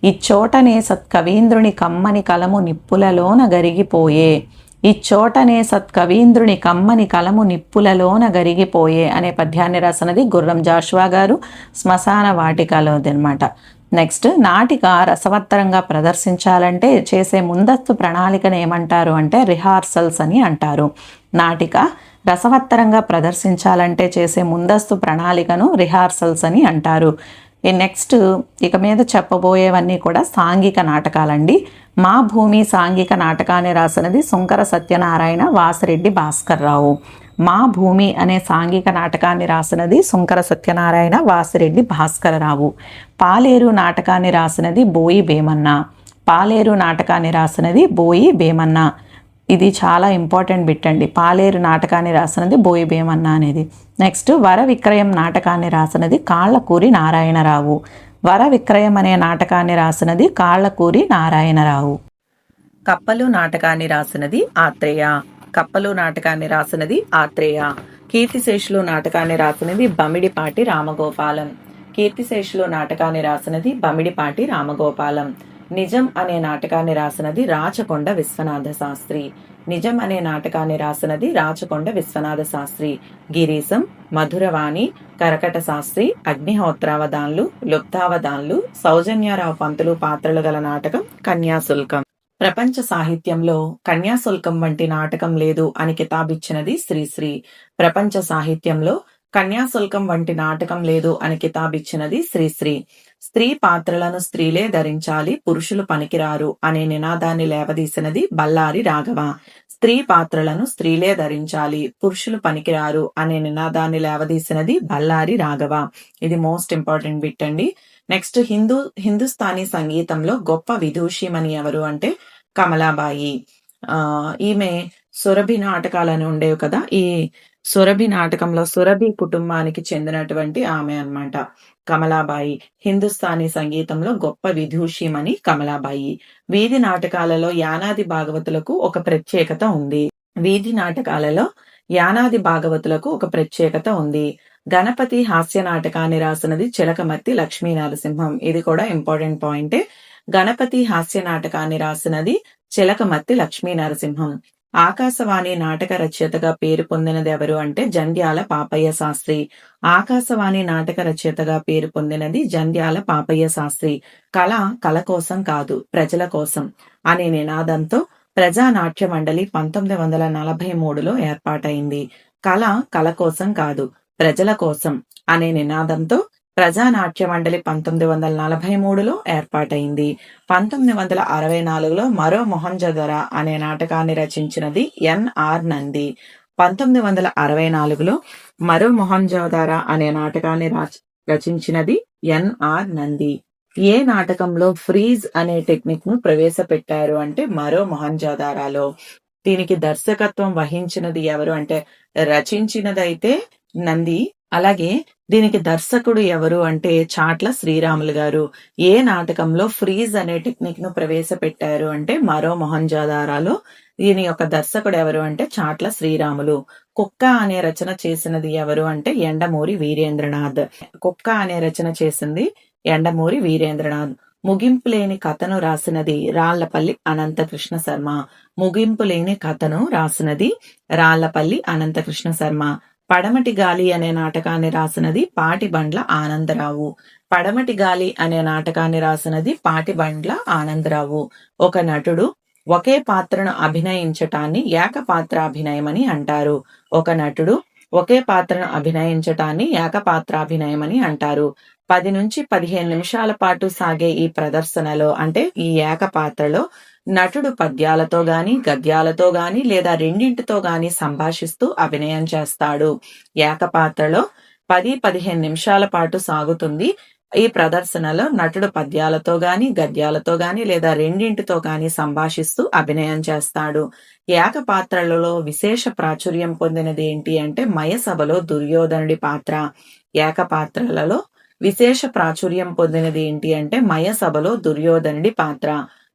ఇచ్చోటనే సత్కవీంద్రుని కమ్మని కలము నిప్పులలోన గరిగిపోయే. ఇచ్చోటనే సత్కవీంద్రుని కమ్మని కలము నిప్పులలోన గరిగిపోయే అనే పద్యాన్ని రాసినది గుర్రం జాషువా గారు. శ్మశాన వాటికలోది అనమాట. నెక్స్ట్ నాటిక రసవత్తరంగా ప్రదర్శించాలంటే చేసే ముందస్తు ప్రణాళికను ఏమంటారు అంటే రిహార్సల్స్ అని అంటారు. నాటిక రసవత్తరంగా ప్రదర్శించాలంటే చేసే ముందస్తు ప్రణాళికను రిహార్సల్స్ అని అంటారు. నెక్స్ట్ ఇక మీద చెప్పబోయేవన్నీ కూడా సాంఘిక నాటకాలండి. మా భూమి సాంఘిక నాటకాన్ని రాసినది సుంకర సత్యనారాయణ, వాసిరెడ్డి భాస్కర్ రావు. మా భూమి అనే సాంఘిక నాటకాన్ని రాసినది సుంకర సత్యనారాయణ, వాసిరెడ్డి భాస్కర రావు. పాలేరు నాటకాన్ని రాసినది బోయి వేమన్న. పాలేరు నాటకాన్ని రాసినది బోయి వేమన్న. ఇది చాలా ఇంపార్టెంట్ బిట్ అండి. పాలేరు నాటకాన్ని రాసినది బోయి వేమన్న అనేది. నెక్స్ట్ వర విక్రయం నాటకాన్ని రాసినది కాళ్ళకూరి నారాయణరావు. వర విక్రయం అనే నాటకాన్ని రాసినది కాళ్ళకూరి నారాయణరావు. కప్పలు నాటకాన్ని రాసినది ఆత్రేయ. కప్పలు నాటకాన్ని రాసినది ఆత్రేయ. కీర్తిశేషులు నాటకాన్ని రాసినది బమిడిపాటి రామగోపాలం. కీర్తిశేషులు నాటకాన్ని రాసినది బమిడిపాటి రామగోపాలం. నిజం అనే నాటకాన్ని రాసినది రాచకొండ విశ్వనాథ శాస్త్రి. నిజం అనే నాటకాన్ని రాసినది రాచకొండ విశ్వనాథ శాస్త్రి. గిరీశం, మధురవాణి, కరకట శాస్త్రి, అగ్నిహోత్రావధాన్లు, లుప్తావధాన్లు, సౌజన్యారావు పంతులు పాత్రలు గల నాటకం కన్యాశుల్కం. ప్రపంచ సాహిత్యంలో కన్యాశుల్కం వంటి నాటకం లేదు అని కితాబిచ్చినది శ్రీశ్రీ. ప్రపంచ సాహిత్యంలో కన్యాశుల్కం వంటి నాటకం లేదు అని కితాబిచ్చినది శ్రీశ్రీ. స్త్రీ పాత్రలను స్త్రీలే ధరించాలి, పురుషులు పనికిరారు అనే నినాదాన్ని లేవదీసినది బళ్ళారి రాఘవ. స్త్రీ పాత్రలను స్త్రీలే ధరించాలి, పురుషులు పనికిరారు అనే నినాదాన్ని లేవదీసినది బళ్ళారి రాఘవ. ఇది మోస్ట్ ఇంపార్టెంట్ బిట్ అండి. నెక్స్ట్ హిందుస్థానీ సంగీతంలో గొప్ప విదూషిమని ఎవరు అంటే కమలాబాయి. ఈమె సురభి నాటకాలని ఉండేవి కదా, ఈ సురభి నాటకంలో సురభి కుటుంబానికి చెందినటువంటి ఆమె అన్నమాట కమలాబాయి. హిందుస్థానీ సంగీతంలో గొప్ప విదూషిమని కమలాబాయి. వీధి నాటకాలలో యానాది భాగవతులకు ఒక ప్రత్యేకత ఉంది. వీధి నాటకాలలో యానాది భాగవతులకు ఒక ప్రత్యేకత ఉంది. గణపతి హాస్య నాటకాన్ని రాసినది చిలకమర్తి లక్ష్మీ నరసింహం. ఇది కూడా ఇంపార్టెంట్ పాయింటే. గణపతి హాస్య నాటకాన్ని రాసినది చిలకమర్తి లక్ష్మీ నరసింహం. ఆకాశవాణి నాటక రచయితగా పేరు పొందినది ఎవరు అంటే జంధ్యాల పాపయ్య శాస్త్రి. ఆకాశవాణి నాటక రచయితగా పేరు పొందినది జంధ్యాల పాపయ్య శాస్త్రి. కళ కోసం కాదు, ప్రజల కోసం అనే నినాదంతో ప్రజానాట్య మండలి 1943లో ఏర్పాటైంది. కళ కోసం కాదు, ప్రజల కోసం అనే నినాదంతో ప్రజానాట్య మండలి 1943లో ఏర్పాటైంది. 1964లో మరో మొహంజొదరో అనే నాటకాన్ని రచించినది ఎన్ఆర్ నంది. 1964లో మరో మొహంజొదరో అనే నాటకాన్ని రచించినది ఎన్ఆర్ నంది. ఏ నాటకంలో ఫ్రీజ్ అనే టెక్నిక్ ను ప్రవేశపెట్టారు అంటే మరో మొహంజొదరోలో. దీనికి దర్శకత్వం వహించినది ఎవరు అంటే రచించినదైతే నంది, అలాగే దీనికి దర్శకుడు ఎవరు అంటే చాట్ల శ్రీరాములు గారు. ఏ నాటకంలో ఫ్రీజ్ అనే టెక్నిక్ ను ప్రవేశపెట్టారు అంటే మరో మొహంజొదరోలో. దీని యొక్క దర్శకుడు ఎవరు అంటే చాట్ల శ్రీరాములు. కుక్క అనే రచన చేసినది ఎవరు అంటే యండమూరి వీరేంద్రనాథ్. కుక్క అనే రచన చేసింది యండమూరి వీరేంద్రనాథ్. ముగింపు లేని కథను రాసినది రాళ్లపల్లి అనంతకృష్ణ శర్మ. ముగింపు లేని కథను రాసినది రాళ్లపల్లి అనంతకృష్ణ శర్మ. పడమటి గాలి అనే నాటకాన్ని రాసినది పాటిబండ్ల ఆనందరావు. పడమటి గాలి అనే నాటకాన్ని రాసినది పాటిబండ్ల ఆనందరావు. ఒక నటుడు ఒకే పాత్రను అభినయించటాన్ని ఏకపాత్రాభినయమని అంటారు. ఒక నటుడు ఒకే పాత్రను అభినయించటాన్ని ఏకపాత్రాభినయమని అంటారు. 10 నుంచి 15 నిమిషాల పాటు సాగే ఈ ప్రదర్శనలో అంటే ఈ ఏకపాత్రలో నటుడు పద్యాలతో గాని, గద్యాలతో గాని లేదా రెండింటితో గాని సంభాషిస్తూ అభినయం చేస్తాడు. ఏకపాత్రలో 10-15 నిమిషాల పాటు సాగుతుంది ఈ ప్రదర్శనలో. నటుడు పద్యాలతో గాని, గద్యాలతో గాని లేదా రెండింటితో గాని సంభాషిస్తూ అభినయం చేస్తాడు. ఏకపాత్రలలో విశేష ప్రాచుర్యం పొందినది ఏంటి అంటే మయసభలో దుర్యోధనుడి పాత్ర. ఏకపాత్రలలో విశేష ప్రాచుర్యం పొందినది ఏంటి అంటే మయసభలో దుర్యోధనుడి పాత్ర.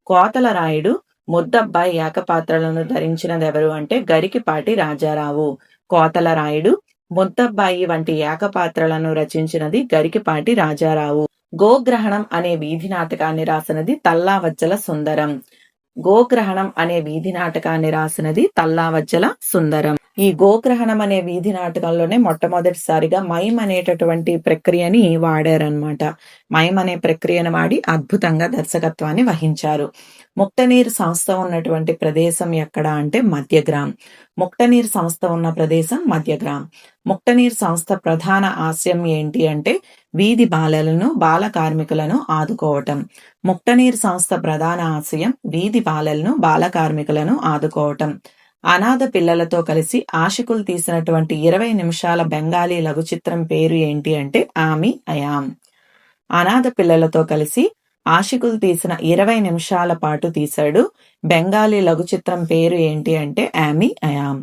కోతల రాయుడు, ముద్దబ్బాయి ఏకపాత్రలను ధరించినది ఎవరు అంటే గరికిపాటి రాజారావు. కోతల రాయుడు, ముద్దబ్బాయి వంటి ఏకపాత్రలను రచించినది గరికిపాటి రాజారావు. గోగ్రహణం అనే వీధి నాటకాన్ని రాసినది తల్లావజ్జల సుందరం. గోగ్రహణం అనే వీధి నాటకాన్ని రాసినది తల్లావజ్జల సుందరం. ఈ గోగ్రహణం అనే వీధి నాటకంలోనే మొట్టమొదటిసారిగా మైమ్ అనేటటువంటి ప్రక్రియని వాడారనమాట. మైమ్ అనే ప్రక్రియను వాడి అద్భుతంగా దర్శకత్వాన్ని వహించారు. ముక్తనీరు సంస్థ ఉన్నటువంటి ప్రదేశం ఎక్కడ అంటే మధ్యగ్రామ్. ముక్తనీరు సంస్థ ఉన్న ప్రదేశం మధ్యగ్రామ్. ముక్తనీరు సంస్థ ప్రధాన ఆశయం ఏంటి అంటే వీధి బాలలను, బాల కార్మికులను ఆదుకోవటం. ముక్తనీరు సంస్థ ప్రధాన ఆశయం వీధి బాలలను, బాల కార్మికులను ఆదుకోవటం. అనాథ పిల్లలతో కలిసి ఆషికులు తీసినటువంటి 20 నిమిషాల బెంగాలీ లఘు చిత్రం పేరు ఏంటి అంటే ఆమి అయామ్. అనాథ పిల్లలతో కలిసి ఆషికులు తీసిన 20 నిమిషాల పాటు తీశాడు బెంగాలీ లఘు చిత్రం పేరు ఏంటి అంటే ఆమి అయామ్.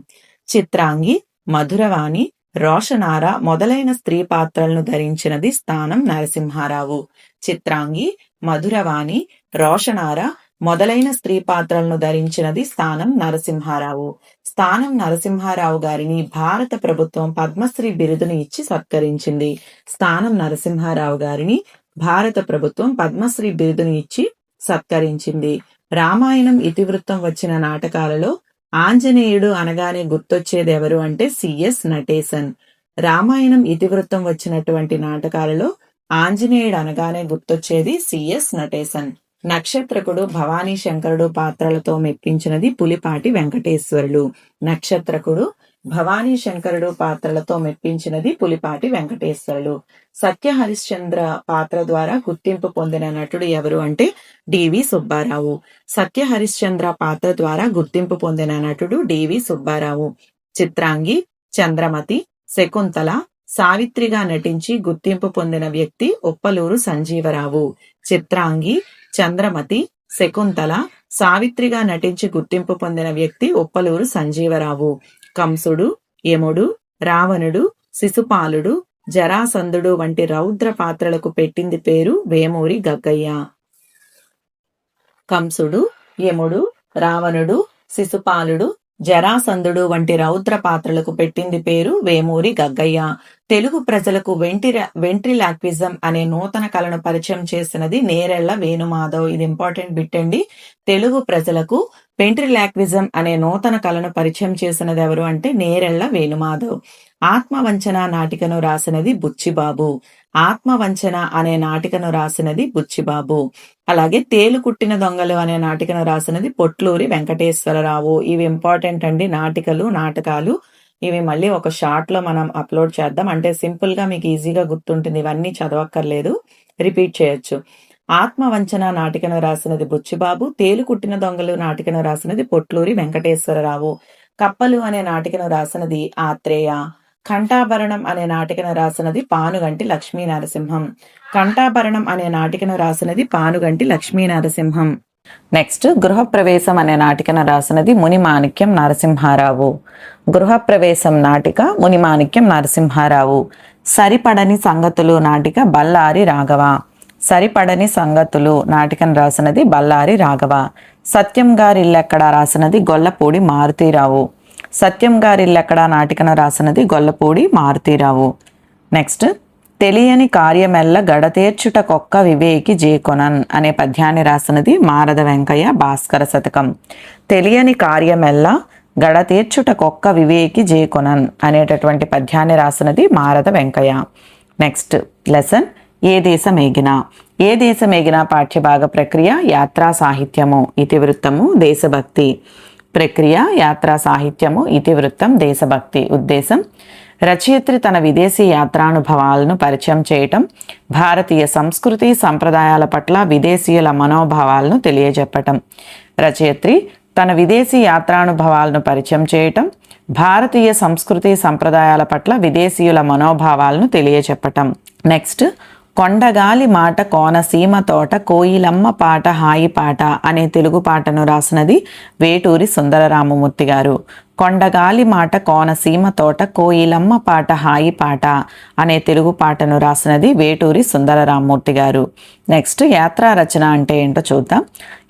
చిత్రాంగి, మధురవాణి, రోషనార మొదలైన స్త్రీ పాత్రలను ధరించినది స్థానం నరసింహారావు. చిత్రాంగి, మధురవాణి, రోషనార మొదలైన స్త్రీ పాత్రలను ధరించినది స్థానం నరసింహారావు. స్థానం నరసింహారావు గారిని భారత ప్రభుత్వం పద్మశ్రీ బిరుదును ఇచ్చి సత్కరించింది. స్థానం నరసింహారావు గారిని భారత ప్రభుత్వం పద్మశ్రీ బిరుదును ఇచ్చి సత్కరించింది. రామాయణం ఇతివృత్తం వచ్చిన నాటకాలలో ఆంజనేయుడు అనగానే గుర్తొచ్చేది ఎవరు అంటే సిఎస్ నటేసన్. రామాయణం ఇతివృత్తం వచ్చినటువంటి నాటకాలలో ఆంజనేయుడు అనగానే గుర్తొచ్చేది సిఎస్ నటేసన్. నక్షత్రకుడు భవానీ శంకరుడు పాత్రలతో మెప్పించినది పులిపాటి వెంకటేశ్వరులు. నక్షత్రకుడు భవానీ శంకరుడు పాత్రలతో మెప్పించినది పులిపాటి వెంకటేశ్వరులు. సత్య హరిశ్చంద్ర పాత్ర ద్వారా గుర్తింపు పొందిన నటుడు ఎవరు అంటే డివి సుబ్బారావు. సత్య హరిశ్చంద్ర పాత్ర ద్వారా గుర్తింపు పొందిన నటుడు డివి సుబ్బారావు. చిత్రాంగి, చంద్రమతి, శకుంతల, సావిత్రిగా నటించి గుర్తింపు పొందిన వ్యక్తి ఉప్పలూరు సంజీవరావు. చిత్రాంగి, చంద్రమతి, శకుంతల, సావిత్రిగా నటించి గుర్తింపు పొందిన వ్యక్తి ఉప్పలూరు సంజీవరావు. కంసుడు, యముడు, రావణుడు, శిశుపాలుడు, జరాసంధుడు వంటి రౌద్ర పాత్రలకు పెట్టింది పేరు వేమూరి గగ్గయ్య. కంసుడు, యముడు, రావణుడు, శిశుపాలుడు, జరాసంధుడు వంటి రౌద్ర పాత్రలకు పెట్టింది పేరు వేమూరి గగ్గయ్య. తెలుగు ప్రజలకు వెంట్రిలాక్విజం అనే నూతన కళను పరిచయం చేసినది నేరెళ్ల వేణుమాధవ్. ఇది ఇంపార్టెంట్ బిట్ అండి. తెలుగు ప్రజలకు వెంట్రిలాక్విజం అనే నూతన కళను పరిచయం చేసినది ఎవరు అంటే నేరెళ్ల వేణుమాధవ్. ఆత్మవంచన నాటికను రాసినది బుచ్చిబాబు. ఆత్మవంచన అనే నాటికను రాసినది బుచ్చిబాబు. అలాగే తేలు కుట్టిన దొంగలు అనే నాటికను రాసినది పొట్లూరి వెంకటేశ్వరరావు. ఇవి ఇంపార్టెంట్ అండి, నాటకాలు. ఇవి మళ్ళీ ఒక షార్ట్ లో మనం అప్లోడ్ చేద్దాం. అంటే సింపుల్ గా మీకు ఈజీగా గుర్తుంటుంది, ఇవన్నీ చదవక్కర్లేదు, రిపీట్ చేయొచ్చు. ఆత్మవంచన నాటికను రాసినది బుచ్చిబాబు. తేలు కుట్టిన దొంగలు నాటికను రాసినది పొట్లూరి వెంకటేశ్వరరావు. కప్పలు అనే నాటికను రాసినది ఆత్రేయ. కంఠాభరణం అనే నాటికను రాసినది పానుగంటి లక్ష్మీ నరసింహం. కంఠాభరణం అనే నాటికను రాసినది పానుగంటి లక్ష్మీ నరసింహం. నెక్స్ట్ గృహప్రవేశం అనే నాటికను రాసినది మునిమాణిక్యం నరసింహారావు. గృహప్రవేశం నాటిక మునిమాణిక్యం నరసింహారావు. సరిపడని సంగతులు నాటిక బళ్ళారి రాఘవ. సరిపడని సంగతులు నాటికను రాసినది బళ్ళారి రాఘవ. సత్యం గారిల్లెక్కడ రాసినది గొల్లపూడి మారుతీరావు. సత్యం గారిల్లెక్కడ నాటికను రాసినది గొల్లపూడి మారుతీరావు. నెక్స్ట్ తెలియని కార్యమెల్ల గడతేర్చుటకొక్క వివేకి జేకొనన్ అనే పద్యాన్ని రాసినది మారద వెంకయ్య భాస్కర శతకం. తెలియని కార్యమెల్ల గడతేర్చుటకొక్క వివేకి జేకొనన్ అనేటటువంటి పద్యాన్ని రాసినది మారద వెంకయ్య. నెక్స్ట్ లెసన్ ఏ దేశమేగినా. ఏ దేశమేగినా పాఠ్యభాగ ప్రక్రియ యాత్రా సాహిత్యము, ఇతివృత్తము, దేశభక్తి. ప్రక్రియ యాత్రా సాహిత్యము, ఇతివృత్తం, దేశభక్తి. ఉద్దేశం రచయిత్రి తన విదేశీ యాత్రానుభవాలను పరిచయం చేయటం, భారతీయ సంస్కృతి సంప్రదాయాల పట్ల విదేశీయుల మనోభావాలను తెలియజెప్పటం. రచయిత్రి తన విదేశీ యాత్రానుభవాలను పరిచయం చేయటం, భారతీయ సంస్కృతి సంప్రదాయాల పట్ల విదేశీయుల మనోభావాలను తెలియజెప్పటం. నెక్స్ట్ కొండగాలి మాట కోనసీమ తోట కోయిలమ్మ పాట హాయి పాట అనే తెలుగు పాటను రాసినది వేటూరి సుందరరామమూర్తి గారు. కొండగాలి మాట కోనసీమ తోట కోయిలమ్మ పాట హాయి పాట అనే తెలుగు పాటను రాసినది వేటూరి సుందరరామమూర్తి గారు. నెక్స్ట్ యాత్రా రచన అంటే ఏంటో చూద్దాం.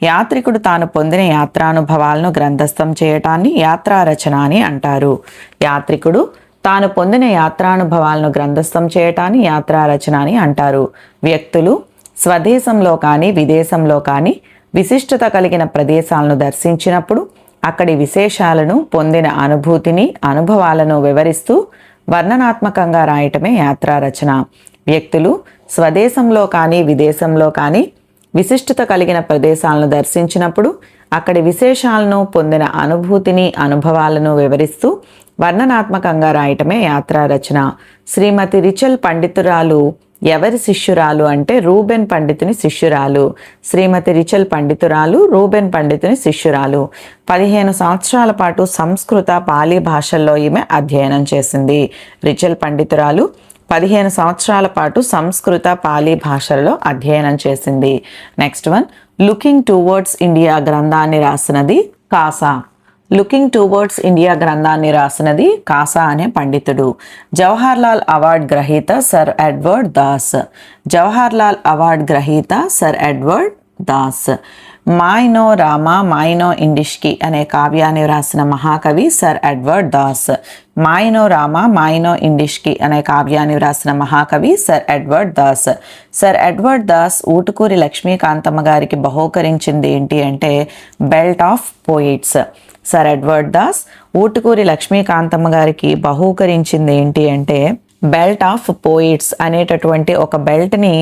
యాత్రికుడు తాను పొందిన యాత్రానుభవాలను గ్రంథస్థం చేయటాన్ని యాత్రా రచన అని అంటారు. యాత్రికుడు తాను పొందిన యాత్రానుభవాలను గ్రంథస్థం చేయటాన్ని యాత్రా రచన అని అంటారు. వ్యక్తులు స్వదేశంలో కానీ విదేశంలో కానీ విశిష్టత కలిగిన ప్రదేశాలను దర్శించినప్పుడు అక్కడి విశేషాలను, పొందిన అనుభూతిని, అనుభవాలను వివరిస్తూ వర్ణనాత్మకంగా రాయటమే యాత్రా రచన. వ్యక్తులు స్వదేశంలో కానీ విదేశంలో కానీ విశిష్టత కలిగిన ప్రదేశాలను దర్శించినప్పుడు అక్కడి విశేషాలను, పొందిన అనుభూతిని, అనుభవాలను వివరిస్తూ వర్ణనాత్మకంగా రాయటమే యాత్రా రచన. శ్రీమతి రిచల్ పండితురాలు ఎవరి శిష్యురాలు అంటే రూబెన్ పండితుని శిష్యురాలు. శ్రీమతి రిచల్ పండితురాలు రూబెన్ పండితుని శిష్యురాలు. 15 సంవత్సరాల పాటు సంస్కృత, పాలీ భాషల్లో ఈమె అధ్యయనం చేసింది. రిచల్ పండితురాలు 15 సంవత్సరాల పాటు సంస్కృత, పాలీ భాషల్లో అధ్యయనం చేసింది. Next one looking towards India గ్రంథాన్ని రాసినది కాసా. లుకింగ్ టువర్డ్స్ ఇండియా గ్రంథాన్ని రాసినది కాసా అనే పండితుడు. జవహర్లాల్ అవార్డ్ గ్రహీత sir Edward Das. Jawaharlal award గ్రహీత సర్ ఎడ్వర్డ్ దాస్. మాయ్నో రామా మాయ్నో ఇండిష్కి అనే కావ్యాన్ని రాసిన మహాకవి సర్ ఎడ్వర్డ్ దాస్. మాయ్నో రామా మాయ్నో ఇండిష్కి అనే కావ్యాన్ని రాసిన మహాకవి sir Edward Das. Sir Edward Das Utukuri Lakshmikanthamma గారికి బహూకరించింది ఏంటి అంటే belt of poets. Sir Edward Das Utukuri Lakshmikanthamma గారికి బహూకరించింది ఏంటి అంటే బెల్ట్ ఆఫ్ పోయిట్స్ అనేటటువంటి ఒక బెల్ట్ని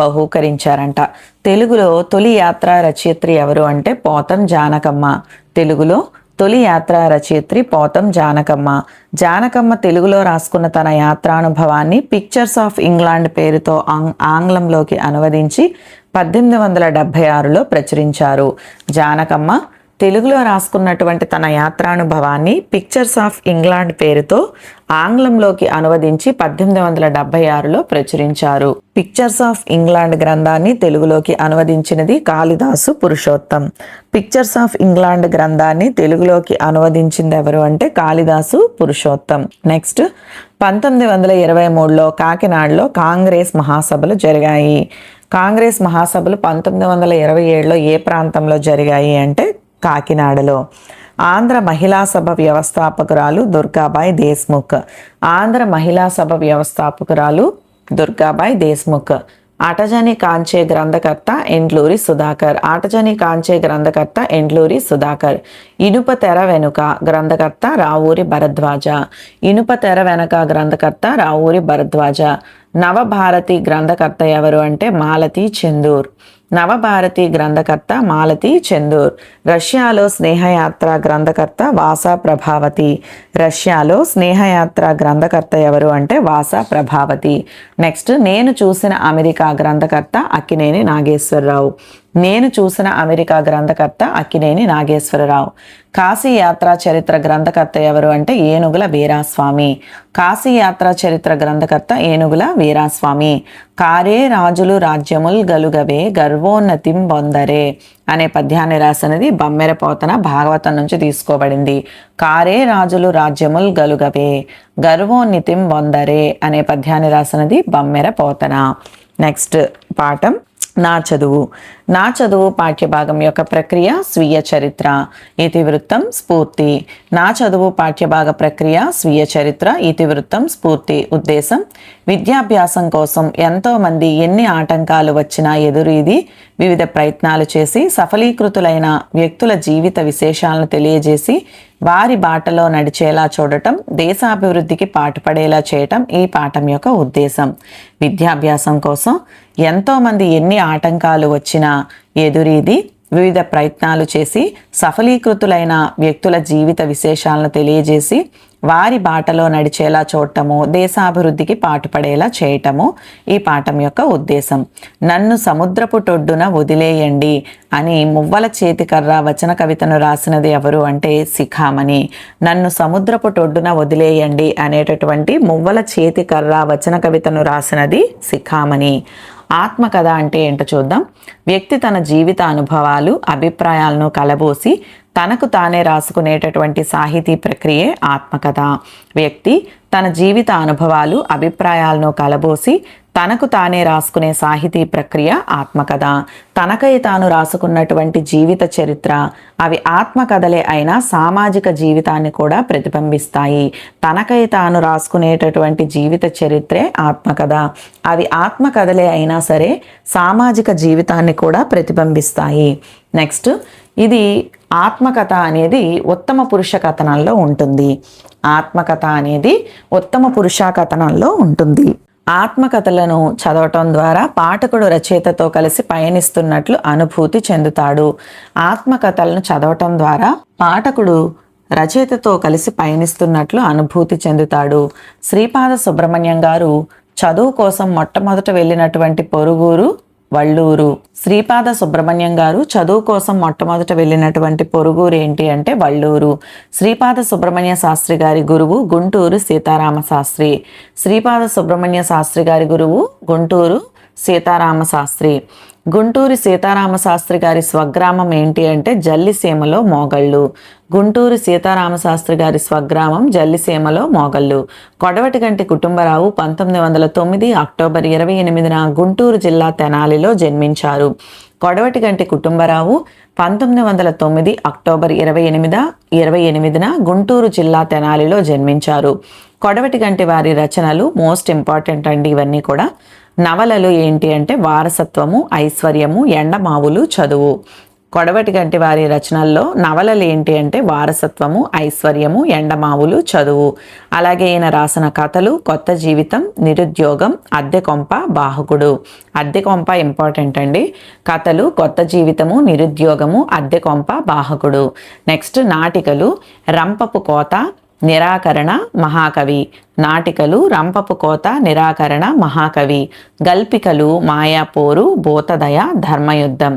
బహూకరించారంట. తెలుగులో తొలి యాత్ర రచయిత్రి ఎవరు అంటే పోతం జానకమ్మ. తెలుగులో తొలి యాత్ర రచయిత్రి పోతం జానకమ్మ. జానకమ్మ తెలుగులో రాసుకున్న తన యాత్రానుభవాన్ని పిక్చర్స్ ఆఫ్ ఇంగ్లాండ్ పేరుతో ఆంగ్లంలోకి అనువదించి 1876లో ప్రచురించారు. జానకమ్మ తెలుగులో రాసుకున్నటువంటి తన యాత్రానుభవాన్ని పిక్చర్స్ ఆఫ్ ఇంగ్లాండ్ పేరుతో ఆంగ్లంలోకి అనువదించి 1876లో ప్రచురించారు. పిక్చర్స్ ఆఫ్ ఇంగ్లాండ్ గ్రంథాన్ని తెలుగులోకి అనువదించినది Kalidasu Purushottam. Pictures of England గ్రంథాన్ని తెలుగులోకి అనువదించింది ఎవరు అంటే కాళిదాసు పురుషోత్తం. నెక్స్ట్ 1923లో కాకినాడలో కాంగ్రెస్ మహాసభలు జరిగాయి. కాంగ్రెస్ మహాసభలు 1927లో ఏ ప్రాంతంలో జరిగాయి అంటే కాకినాడలో. ఆంధ్ర మహిళా సభ వ్యవస్థాపకురాలు దుర్గాబాయ్ దేశ్ముఖ్. ఆంధ్ర మహిళా సభ వ్యవస్థాపకురాలు దుర్గాబాయ్ దేశ్ముఖ్. అటజని కాంచే గ్రంథకర్త ఎండ్లూరి సుధాకర్. అటజని కాంచే గ్రంథకర్త ఎండ్లూరి సుధాకర్. ఇనుప తెర వెనుక గ్రంథకర్త రావూరి భరద్వాజ. ఇనుప తెర వెనుక గ్రంథకర్త రావూరి భరద్వాజ. నవభారతి గ్రంథకర్త ఎవరు అంటే మాలతీ చెందూర్. నవభారతి గ్రంథకర్త మాలతీ చెందూర్. రష్యాలో స్నేహయాత్ర గ్రంథకర్త వాసా ప్రభావతి. రష్యాలో స్నేహయాత్ర గ్రంథకర్త ఎవరు అంటే వాసా ప్రభావతి. నెక్స్ట్ నేను చూసిన అమెరికా గ్రంథకర్త అక్కినేని నాగేశ్వరరావు. నేను చూసిన అమెరికా గ్రంథకర్త అక్కినేని నాగేశ్వరరావు. కాశీ యాత్రా చరిత్ర గ్రంథకర్త ఎవరు అంటే ఏనుగుల వీరాస్వామి. కాశీ యాత్రా చరిత్ర గ్రంథకర్త ఏనుగుల వీరాస్వామి. కారే రాజులు రాజ్యముల్ గలుగవే గర్వోన్నతిం బొందరే అనే పద్యాన్ని రాసినది బమ్మెర పోతన భాగవతం నుంచి తీసుకోబడింది. కారే రాజులు రాజ్యముల్ గలుగవే గర్వోన్నతిం బొందరే అనే పద్యాన్ని రాసినది బమ్మెర పోతన. నెక్స్ట్ పాఠం నా చదువు. నా చదువు పాఠ్యభాగం యొక్క ప్రక్రియ స్వీయ చరిత్ర. ఇతివృత్తం స్ఫూర్తి. నా చదువు పాఠ్యభాగ ప్రక్రియ స్వీయ చరిత్ర, ఇతివృత్తం, స్ఫూర్తి. ఉద్దేశం విద్యాభ్యాసం కోసం ఎంతోమంది ఎన్ని ఆటంకాలు వచ్చినా ఎదురీది వివిధ ప్రయత్నాలు చేసి సఫలీకృతులైన వ్యక్తుల జీవిత విశేషాలను తెలియజేసి వారి బాటలో నడిచేలా చూడటం, దేశాభివృద్ధికి పాటుపడేలా చేయటం ఈ పాఠం యొక్క ఉద్దేశం. విద్యాభ్యాసం కోసం ఎంతోమంది ఎన్ని ఆటంకాలు వచ్చినా ఎదురీది వివిధ ప్రయత్నాలు చేసి సఫలీకృతులైన వ్యక్తుల జీవిత విశేషాలను తెలియజేసి వారి బాటలో నడిచేలా చూడటము, దేశాభివృద్ధికి పాటుపడేలా చేయటము ఈ పాఠం యొక్క ఉద్దేశం. నన్ను సముద్రపు టొడ్డున వదిలేయండి అని మువ్వల చేతికర్ర వచన కవితను రాసినది ఎవరు అంటే శిఖామణి. నన్ను సముద్రపు టొడ్డున వదిలేయండి అనేటటువంటి మువ్వల చేతికర్ర వచన కవితను రాసినది శిఖామణి. ఆత్మకథ అంటే ఏంటో చూద్దాం. వ్యక్తి తన జీవిత అనుభవాలు, అభిప్రాయాలను కలబోసి తనకు తానే రాసుకునేటటువంటి సాహితీ ప్రక్రియే ఆత్మకథ. వ్యక్తి తన జీవిత అనుభవాలు, అభిప్రాయాలను కలబోసి తనకు తానే రాసుకునే సాహితీ ప్రక్రియ ఆత్మకథ. తనకై తాను రాసుకున్నటువంటి జీవిత చరిత్ర అవి ఆత్మకథలే అయినా సామాజిక జీవితాన్ని కూడా ప్రతిబింబిస్తాయి. తనకై తాను రాసుకునేటటువంటి జీవిత చరిత్రే ఆత్మకథ. అవి ఆత్మకథలే అయినా సరే సామాజిక జీవితాన్ని కూడా ప్రతిబింబిస్తాయి. నెక్స్ట్ ఇది ఆత్మకథ అనేది ఉత్తమ పురుష కథనంలో ఉంటుంది. ఆత్మకథ అనేది ఉత్తమ పురుష కథనంలో ఉంటుంది. ఆత్మకథలను చదవటం ద్వారా పాఠకుడు రచయితతో కలిసి పయనిస్తున్నట్లు అనుభూతి చెందుతాడు. ఆత్మకథలను చదవటం ద్వారా పాఠకుడు రచయితతో కలిసి పయనిస్తున్నట్లు అనుభూతి చెందుతాడు. శ్రీపాద సుబ్రహ్మణ్యం గారు చదువు కోసం మొట్టమొదట వెళ్ళినటువంటి పొరుగురు వల్లూరు. శ్రీపాద సుబ్రహ్మణ్యం గారు చదువు కోసం మొట్టమొదట వెళ్ళినటువంటి పొరుగురు ఏంటి అంటే వల్లూరు. శ్రీపాద సుబ్రహ్మణ్య శాస్త్రి గారి గురువు గుంటూరు సీతారామ శాస్త్రి. శ్రీపాద సుబ్రహ్మణ్య శాస్త్రి గారి గురువు గుంటూరు సీతారామ శాస్త్రి. గుంటూరు సీతారామ శాస్త్రి గారి స్వగ్రామం ఏంటి అంటే జల్లిసీమలో మోగళ్ళు. గుంటూరు సీతారామ శాస్త్రి గారి స్వగ్రామం జల్లిసీమలో మోగళ్ళు. కొడవటిగంటి కుటుంబరావు 1909 అక్టోబర్ 28న గుంటూరు జిల్లా తెనాలిలో జన్మించారు. కొడవటిగంటి కుటుంబరావు 1909 అక్టోబర్ 28న గుంటూరు జిల్లా తెనాలిలో జన్మించారు. కొడవటిగంటి వారి రచనలు మోస్ట్ ఇంపార్టెంట్ అండి. ఇవన్నీ కూడా నవలలు ఏంటి అంటే వారసత్వము, ఐశ్వర్యము, ఎండమావులు, చదువు. కొడవటిగంటి వారి రచనల్లో నవలలు ఏంటి అంటే వారసత్వము, ఐశ్వర్యము, ఎండమావులు, చదువు. అలాగే ఈయన రాసిన కథలు కొత్త జీవితం, నిరుద్యోగం, అద్దె కొంప, బాహకుడు. అద్దె కొంప ఇంపార్టెంట్ అండి. కథలు కొత్త జీవితము, నిరుద్యోగము, అద్దె కొంప, బాహకుడు. నెక్స్ట్ నాటికలు రంపపు కోత, నిరాకరణ, మహాకవి. నాటికలు రంపపు కోత, నిరాకరణ, మహాకవి. గల్పికలు మాయాపోరు, భూతదయ, ధర్మయుద్ధం.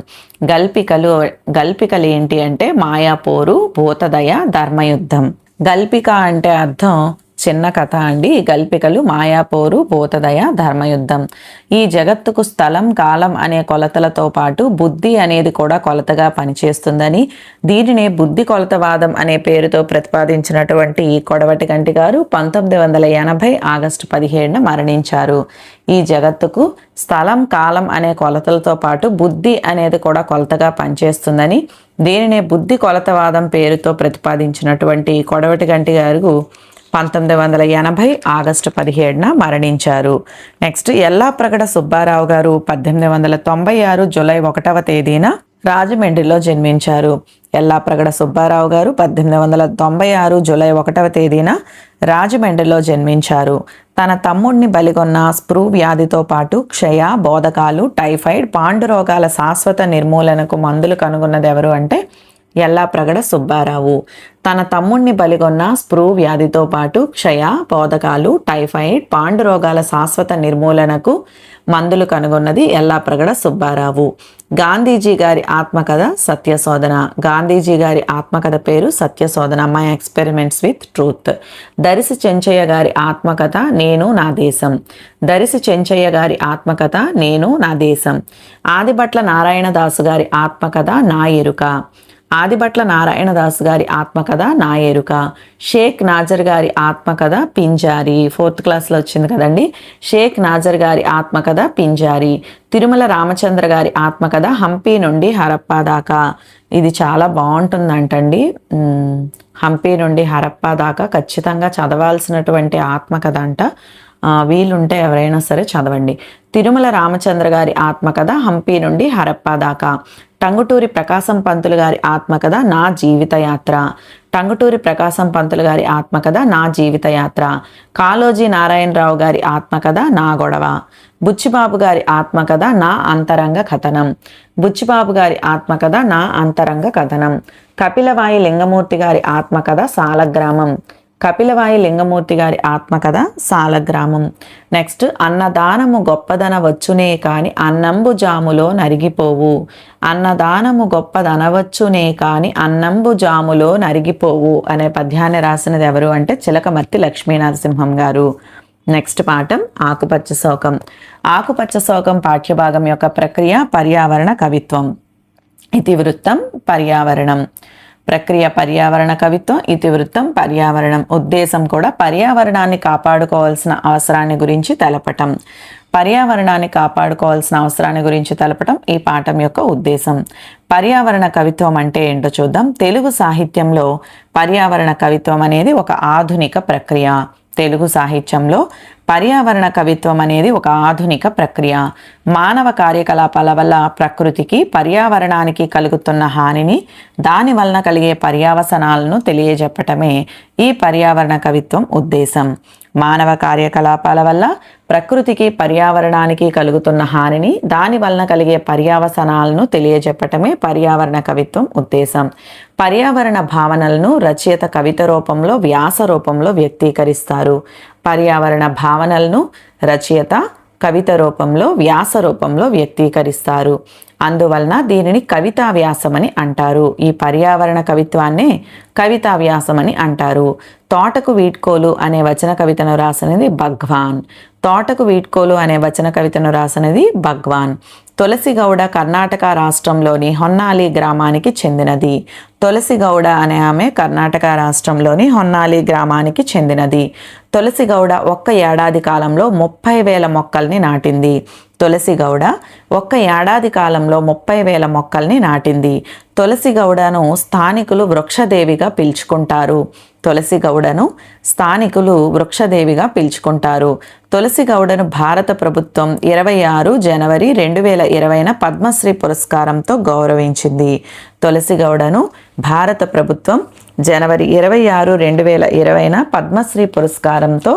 గల్పికలు ఏంటి అంటే మాయాపోరు, భూతదయ, ధర్మయుద్ధం. గల్పిక అంటే అర్థం చిన్న కథ అండి. గల్పికలు మాయాపోరు, భూతదయ, ధర్మయుద్ధం. ఈ జగత్తుకు స్థలం, కాలం అనే కొలతలతో పాటు బుద్ధి అనేది కూడా కొలతగా పనిచేస్తుందని, దీనినే బుద్ధి కొలతవాదం అనే పేరుతో ప్రతిపాదించినటువంటి కొడవటిగంటి గారు 1980 ఆగస్టు 17న మరణించారు. ఈ జగత్తుకు స్థలం, కాలం అనే కొలతలతో పాటు బుద్ధి అనేది కూడా కొలతగా పనిచేస్తుందని, దీనినే బుద్ధి కొలతవాదం పేరుతో ప్రతిపాదించినటువంటి కొడవటిగంటి గారు 1980 ఆగస్టు 17న మరణించారు. నెక్స్ట్ యల్లాప్రగడ సుబ్బారావు గారు 1896 జూలై 1వ తేదీన రాజమండ్రిలో జన్మించారు. యల్లాప్రగడ సుబ్బారావు గారు 1896 జూలై 1వ తేదీన రాజమండ్రిలో జన్మించారు. తన తమ్ముడిని బలిగొన్న స్ప్రూ వ్యాధితో పాటు క్షయ, బోధకాలు, టైఫాయిడ్, పాండురోగాల శాశ్వత నిర్మూలనకు మందులు కనుగొన్నది ఎవరు అంటే యల్లాప్రగడ సుబ్బారావు. తన తమ్ముణ్ణి బలిగొన్న స్ప్రూ వ్యాధితో పాటు క్షయ, బోధకాలు, టైఫాయిడ్, పాండురోగాల శాశ్వత నిర్మూలనకు మందులు కనుగొన్నది యల్లాప్రగడ సుబ్బారావు. గాంధీజీ గారి ఆత్మకథ సత్యశోధన. గాంధీజీ గారి ఆత్మకథ పేరు సత్యశోధన, my experiments with truth. దరిసి Chenchaiah గారి ఆత్మకథ నేను నా దేశం. దరిసి చెంచయ్య గారి ఆత్మకథ నేను నా దేశం. ఆదిభట్ల నారాయణదాసు గారి ఆత్మకథ నా ఎరుక. ఆదిభట్ల నారాయణదాసు గారి ఆత్మకథ నా ఎరుక. షేక్ నాజర్ గారి ఆత్మకథ పింజారి. 4th క్లాస్లో వచ్చింది కదండి. షేక్ నాజర్ గారి ఆత్మకథ పింజారి. తిరుమల రామచంద్ర గారి ఆత్మకథ హంపి నుండి హరప్పా దాకా. ఇది చాలా బాగుంటుందంటండి. హంపి నుండి హరప్పా దాకా ఖచ్చితంగా చదవాల్సినటువంటి ఆత్మకథ అంట. వీలుంటే ఎవరైనా సరే చదవండి. తిరుమల రామచంద్ర గారి ఆత్మకథ హంపి నుండి హరప్పా దాకా. టంగుటూరి ప్రకాశం పంతులు గారి ఆత్మకథ నా జీవిత యాత్ర. టంగుటూరి ప్రకాశం పంతులు గారి ఆత్మకథ నా జీవిత యాత్ర. కాళోజీ నారాయణరావు గారి ఆత్మకథ నా గొడవ. బుచ్చిబాబు గారి ఆత్మకథ నా అంతరంగ కథనం. బుచ్చిబాబు గారి ఆత్మకథ నా అంతరంగ కథనం. కపిలవాయి లింగమూర్తి గారి ఆత్మకథ సాలగ్రామం. కపిలవాయి లింగమూర్తి గారి ఆత్మకథ సాలగ్రామం. నెక్స్ట్ అన్నదానము గొప్పదన వచ్చునే కాని అన్నంబు జాములో నరిగిపోవు. అన్నదానము గొప్పదనవచ్చునే కాని అన్నంబు జాములో నరిగిపోవు అనే పద్యాన్ని రాసినది ఎవరు అంటే చిలకమర్తి లక్ష్మీనరసింహం గారు. నెక్స్ట్ పాఠం ఆకుపచ్చ శోకం. ఆకుపచ్చ శోకం పాఠ్యభాగం యొక్క ప్రక్రియ పర్యావరణ కవిత్వం. ఇతివృత్తం పర్యావరణం. ప్రక్రియ పర్యావరణ కవిత్వం, ఇతివృత్తం పర్యావరణం. ఉద్దేశం కూడా పర్యావరణాన్ని కాపాడుకోవాల్సిన అవసరాన్ని గురించి తెలపటం. పర్యావరణాన్ని కాపాడుకోవాల్సిన అవసరాన్ని గురించి తెలపటం ఈ పాఠం యొక్క ఉద్దేశం. పర్యావరణ కవిత్వం అంటే ఏంటో చూద్దాం. తెలుగు సాహిత్యంలో పర్యావరణ కవిత్వం అనేది ఒక ఆధునిక ప్రక్రియ. తెలుగు సాహిత్యంలో పర్యావరణ కవిత్వం అనేది ఒక ఆధునిక ప్రక్రియ. మానవ కార్యకలాపాల వల్ల ప్రకృతికి, పర్యావరణానికి కలుగుతున్న హానిని, దాని వలన కలిగే పర్యావసనాలను తెలియజెప్పటమే ఈ పర్యావరణ కవిత్వం ఉద్దేశం. మానవ కార్యకలాపాల వల్ల ప్రకృతికి, పర్యావరణానికి కలుగుతున్న హానిని, దాని వలన కలిగే పర్యావసనాలను తెలియజెప్పటమే పర్యావరణ కవిత్వం ఉద్దేశం. పర్యావరణ భావనలను రచయిత కవిత రూపంలో, వ్యాస రూపంలో వ్యక్తీకరిస్తారు. పర్యావరణ భావనలను రచయిత కవిత రూపంలో, వ్యాస రూపంలో వ్యక్తీకరిస్తారు. అందువలన దీనిని కవితా వ్యాసమని అంటారు. ఈ పర్యావరణ కవిత్వాన్నే కవితా వ్యాసమని అంటారు. తోటకు వీడ్కోలు అనే వచన కవితను రాసినది భగవాన్. తోటకు వీడ్కోలు అనే వచన కవితను రాసినది భగవాన్. తులసిగౌడ కర్ణాటక రాష్ట్రంలోని హొన్నాలి గ్రామానికి చెందినది. తులసిగౌడ అనే ఆమె కర్ణాటక రాష్ట్రంలోని హొన్నాలి గ్రామానికి చెందినది. తులసిగౌడ ఒక్క ఏడాది కాలంలో 30,000 మొక్కల్ని నాటింది. తులసిగౌడ ఒక్క ఏడాది కాలంలో 30,000 మొక్కల్ని నాటింది. తులసిగౌడను స్థానికులు వృక్షదేవిగా పిలుచుకుంటారు. తులసిగౌడను స్థానికులు వృక్షదేవిగా పిలుచుకుంటారు. తులసి గౌడను భారత ప్రభుత్వం 26 జనవరి 2020న పద్మశ్రీ పురస్కారంతో గౌరవించింది. తులసి గౌడను భారత ప్రభుత్వం జనవరి 26, 2020న పద్మశ్రీ పురస్కారంతో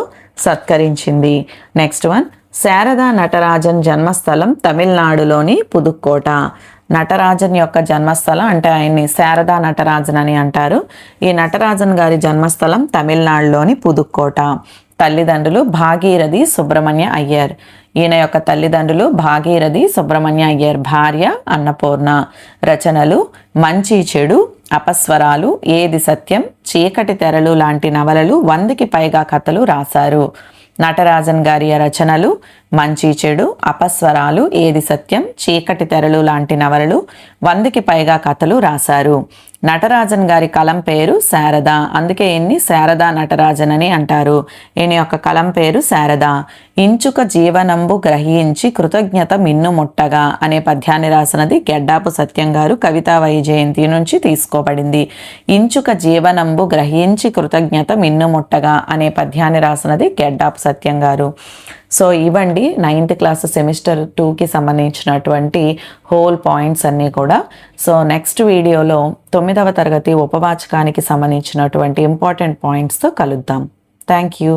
సత్కరించింది. నెక్స్ట్ వన్, శారదా నటరాజన్ జన్మస్థలం తమిళనాడులోని పుదుక్కోట. నటరాజన్ యొక్క జన్మస్థలం అంటే ఆయన్ని శారదా నటరాజన్ అని అంటారు. ఈ నటరాజన్ గారి జన్మస్థలం తమిళనాడులోని పుదుక్కోట. తల్లిదండ్రులు భాగీరథి సుబ్రహ్మణ్య అయ్యర్. ఈయన యొక్క తల్లిదండ్రులు భాగీరథి సుబ్రహ్మణ్య అయ్యర్, భార్య అన్నపూర్ణ. రచనలు మంచి చెడు, అపస్వరాలు, ఏది సత్యం, చీకటి తెరలు లాంటి నవలలు 100కి పైగా కథలు రాశారు. నటరాజన్ గారి రచనలు మంచి చెడు, అపస్వరాలు, ఏది సత్యం, చీకటి తెరలు లాంటి నవలలు 100కి పైగా కథలు రాశారు. నటరాజన్ గారి కలం పేరు శారద, అందుకే ఈయన్ని శారదా నటరాజన్ అని అంటారు. ఈయన యొక్క కలం పేరు శారద. ఇంచుక జీవనంబు గ్రహించి కృతజ్ఞత మిన్నుముట్టగా అనే పద్యాన్ని రాసినది గెడ్డాపు సత్యం గారు. కవితా వైజయంతి నుంచి తీసుకోబడింది. ఇంచుక జీవనంబు గ్రహించి కృతజ్ఞత మిన్నుముట్టగా అనే పద్యాన్ని రాసినది గెడ్డాపు సత్యం గారు. సో ఇవండి 9th క్లాస్ సెమిస్టర్ 2కి సంబంధించినటువంటి హోల్ పాయింట్స్ అన్నీ కూడా. సో నెక్స్ట్ వీడియోలో 9వ తరగతి ఉపవాచకానికి సంబంధించినటువంటి ఇంపార్టెంట్ పాయింట్స్తో కలుద్దాం. Thank you.